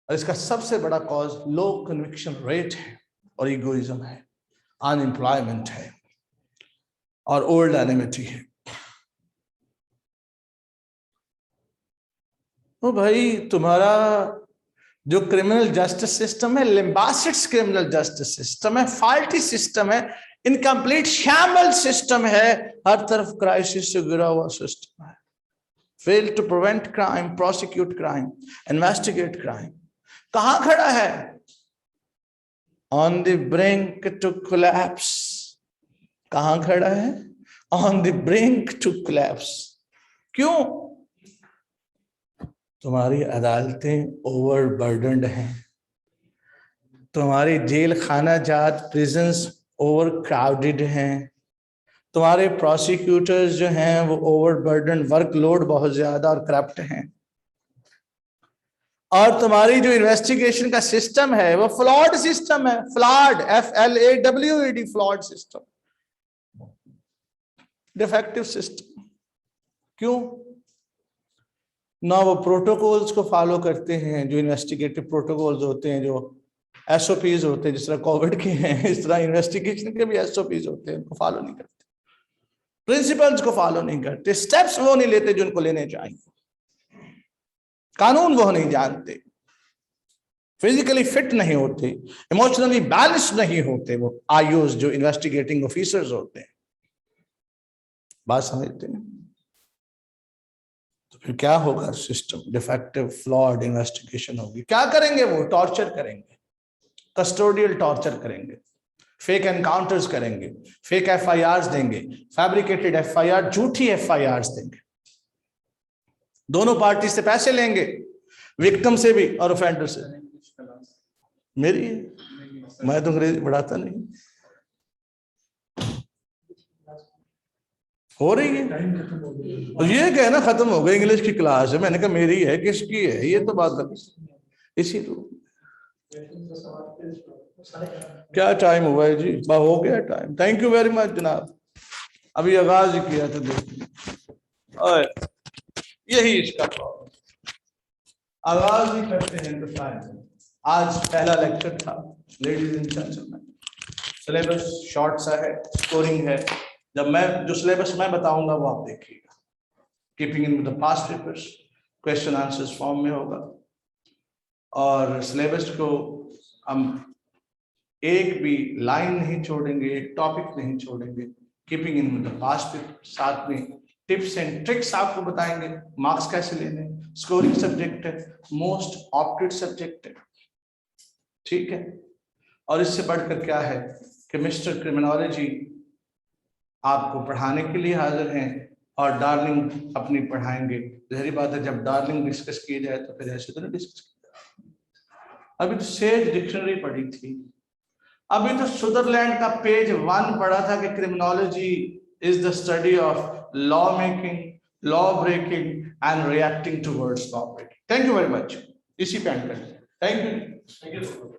और इसका सबसे बड़ा कॉज लो कन्विक्शन रेट है और इगोइज्म है, अनएम्प्लॉयमेंट है और ओल्ड एनिमिटी है। तो भाई तुम्हारा जो क्रिमिनल जस्टिस सिस्टम है, लिम्बासिट्स क्रिमिनल जस्टिस सिस्टम है, फाल्टी सिस्टम है, इनकम्प्लीट शैमल सिस्टम है, हर तरफ क्राइसिस से गिरा हुआ सिस्टम है। Fail to prevent crime, prosecute crime, investigate crime. कहां खड़ा है? On the brink to collapse. कहां खड़ा है? On the brink to collapse. क्यों? तुम्हारी अदालतें ओवरबर्डन्ड हैं, तुम्हारी जेल खाना जात प्रिजन्स ओवर क्राउडेड हैं, तुम्हारे प्रोसिक्यूटर्स जो हैं वो ओवरबर्डन, वर्कलोड बहुत ज्यादा और करप्ट हैं, और तुम्हारी जो इन्वेस्टिगेशन का सिस्टम है वो फ्लॉड सिस्टम है। Flawed, FLAWED, flawed system, defective system. क्यों? ना वो प्रोटोकॉल्स को फॉलो करते हैं, जो इन्वेस्टिगेटिव प्रोटोकॉल्स होते हैं, जो SOPs होते हैं, जिस तरह कोविड के हैं इस तरह इन्वेस्टिगेशन के भी SOPs होते हैं, उनको फॉलो नहीं करते, प्रिंसिपल्स को फॉलो नहीं करते, स्टेप्स वो नहीं लेते जो उनको लेने चाहिए, कानून वो नहीं जानते, फिजिकली फिट नहीं होते, इमोशनली बैलेंस नहीं होते वो IOs जो इन्वेस्टिगेटिंग ऑफिसर्स होते हैं। बात समझते हैं? तो फिर क्या होगा? सिस्टम डिफेक्टिव, फ्लॉड इन्वेस्टिगेशन होगी। क्या करेंगे वो? टॉर्चर करेंगे, कस्टोडियल टॉर्चर करेंगे, फेक एनकाउंटर्स करेंगे, फेक FIRs देंगे, फैब्रिकेटेड FIR, झूठी FIRs देंगे, दोनों पार्टी से पैसे लेंगे, विक्टिम से भी और ऑफेंडर से। मेरी है, मैं तो अंग्रेजी पढ़ाता नहीं। हो रही है, और ये कहना खत्म हो गई इंग्लिश की क्लास है। मैंने कहा मेरी है, किसकी है? ये तो बात इसी तो। क्या टाइम हुआ है जी? हो गया time. Thank you very much जनाब। अभी आगाज ही किया था, देखिए यही इसका प्रॉब्लम, आगाज ही करते हैं तो शायद। आज पहला लेक्चर था ladies and gentleman. Syllabus short सा है, स्कोरिंग है। जब मैं जो सिलेबस मैं बताऊंगा वो आप देखिएगा, keeping in with the past papers, question answers form में होगा, और सिलेबस को हम एक भी लाइन नहीं छोड़ेंगे, एक टॉपिक नहीं छोड़ेंगे, keeping in with the past paper. साथ में टिप्स एंड ट्रिक्स आपको बताएंगे, मार्क्स कैसे लेने। स्कोरिंग सब्जेक्ट है, मोस्ट ऑप्टेड सब्जेक्ट है, ठीक है। और इससे बढ़कर क्या है कि मिस्टर क्रिमिनोलॉजी आपको पढ़ाने के लिए हाजिर हैं, और डार्लिंग अपनी पढ़ाएंगे। जहरी बात है, जब डार्लिंग डिस्कस की जाए तो फिर ऐसे तो नहीं डिस्कस किया। अभी तो सेज डिक्शनरी पढ़ी थी, अभी तो सुदरलैंड का पेज 1 पढ़ा था कि criminology is the study of law making, law breaking and reacting towards law breaking. Thank you very much. इसी पे एंड करें। Thank you.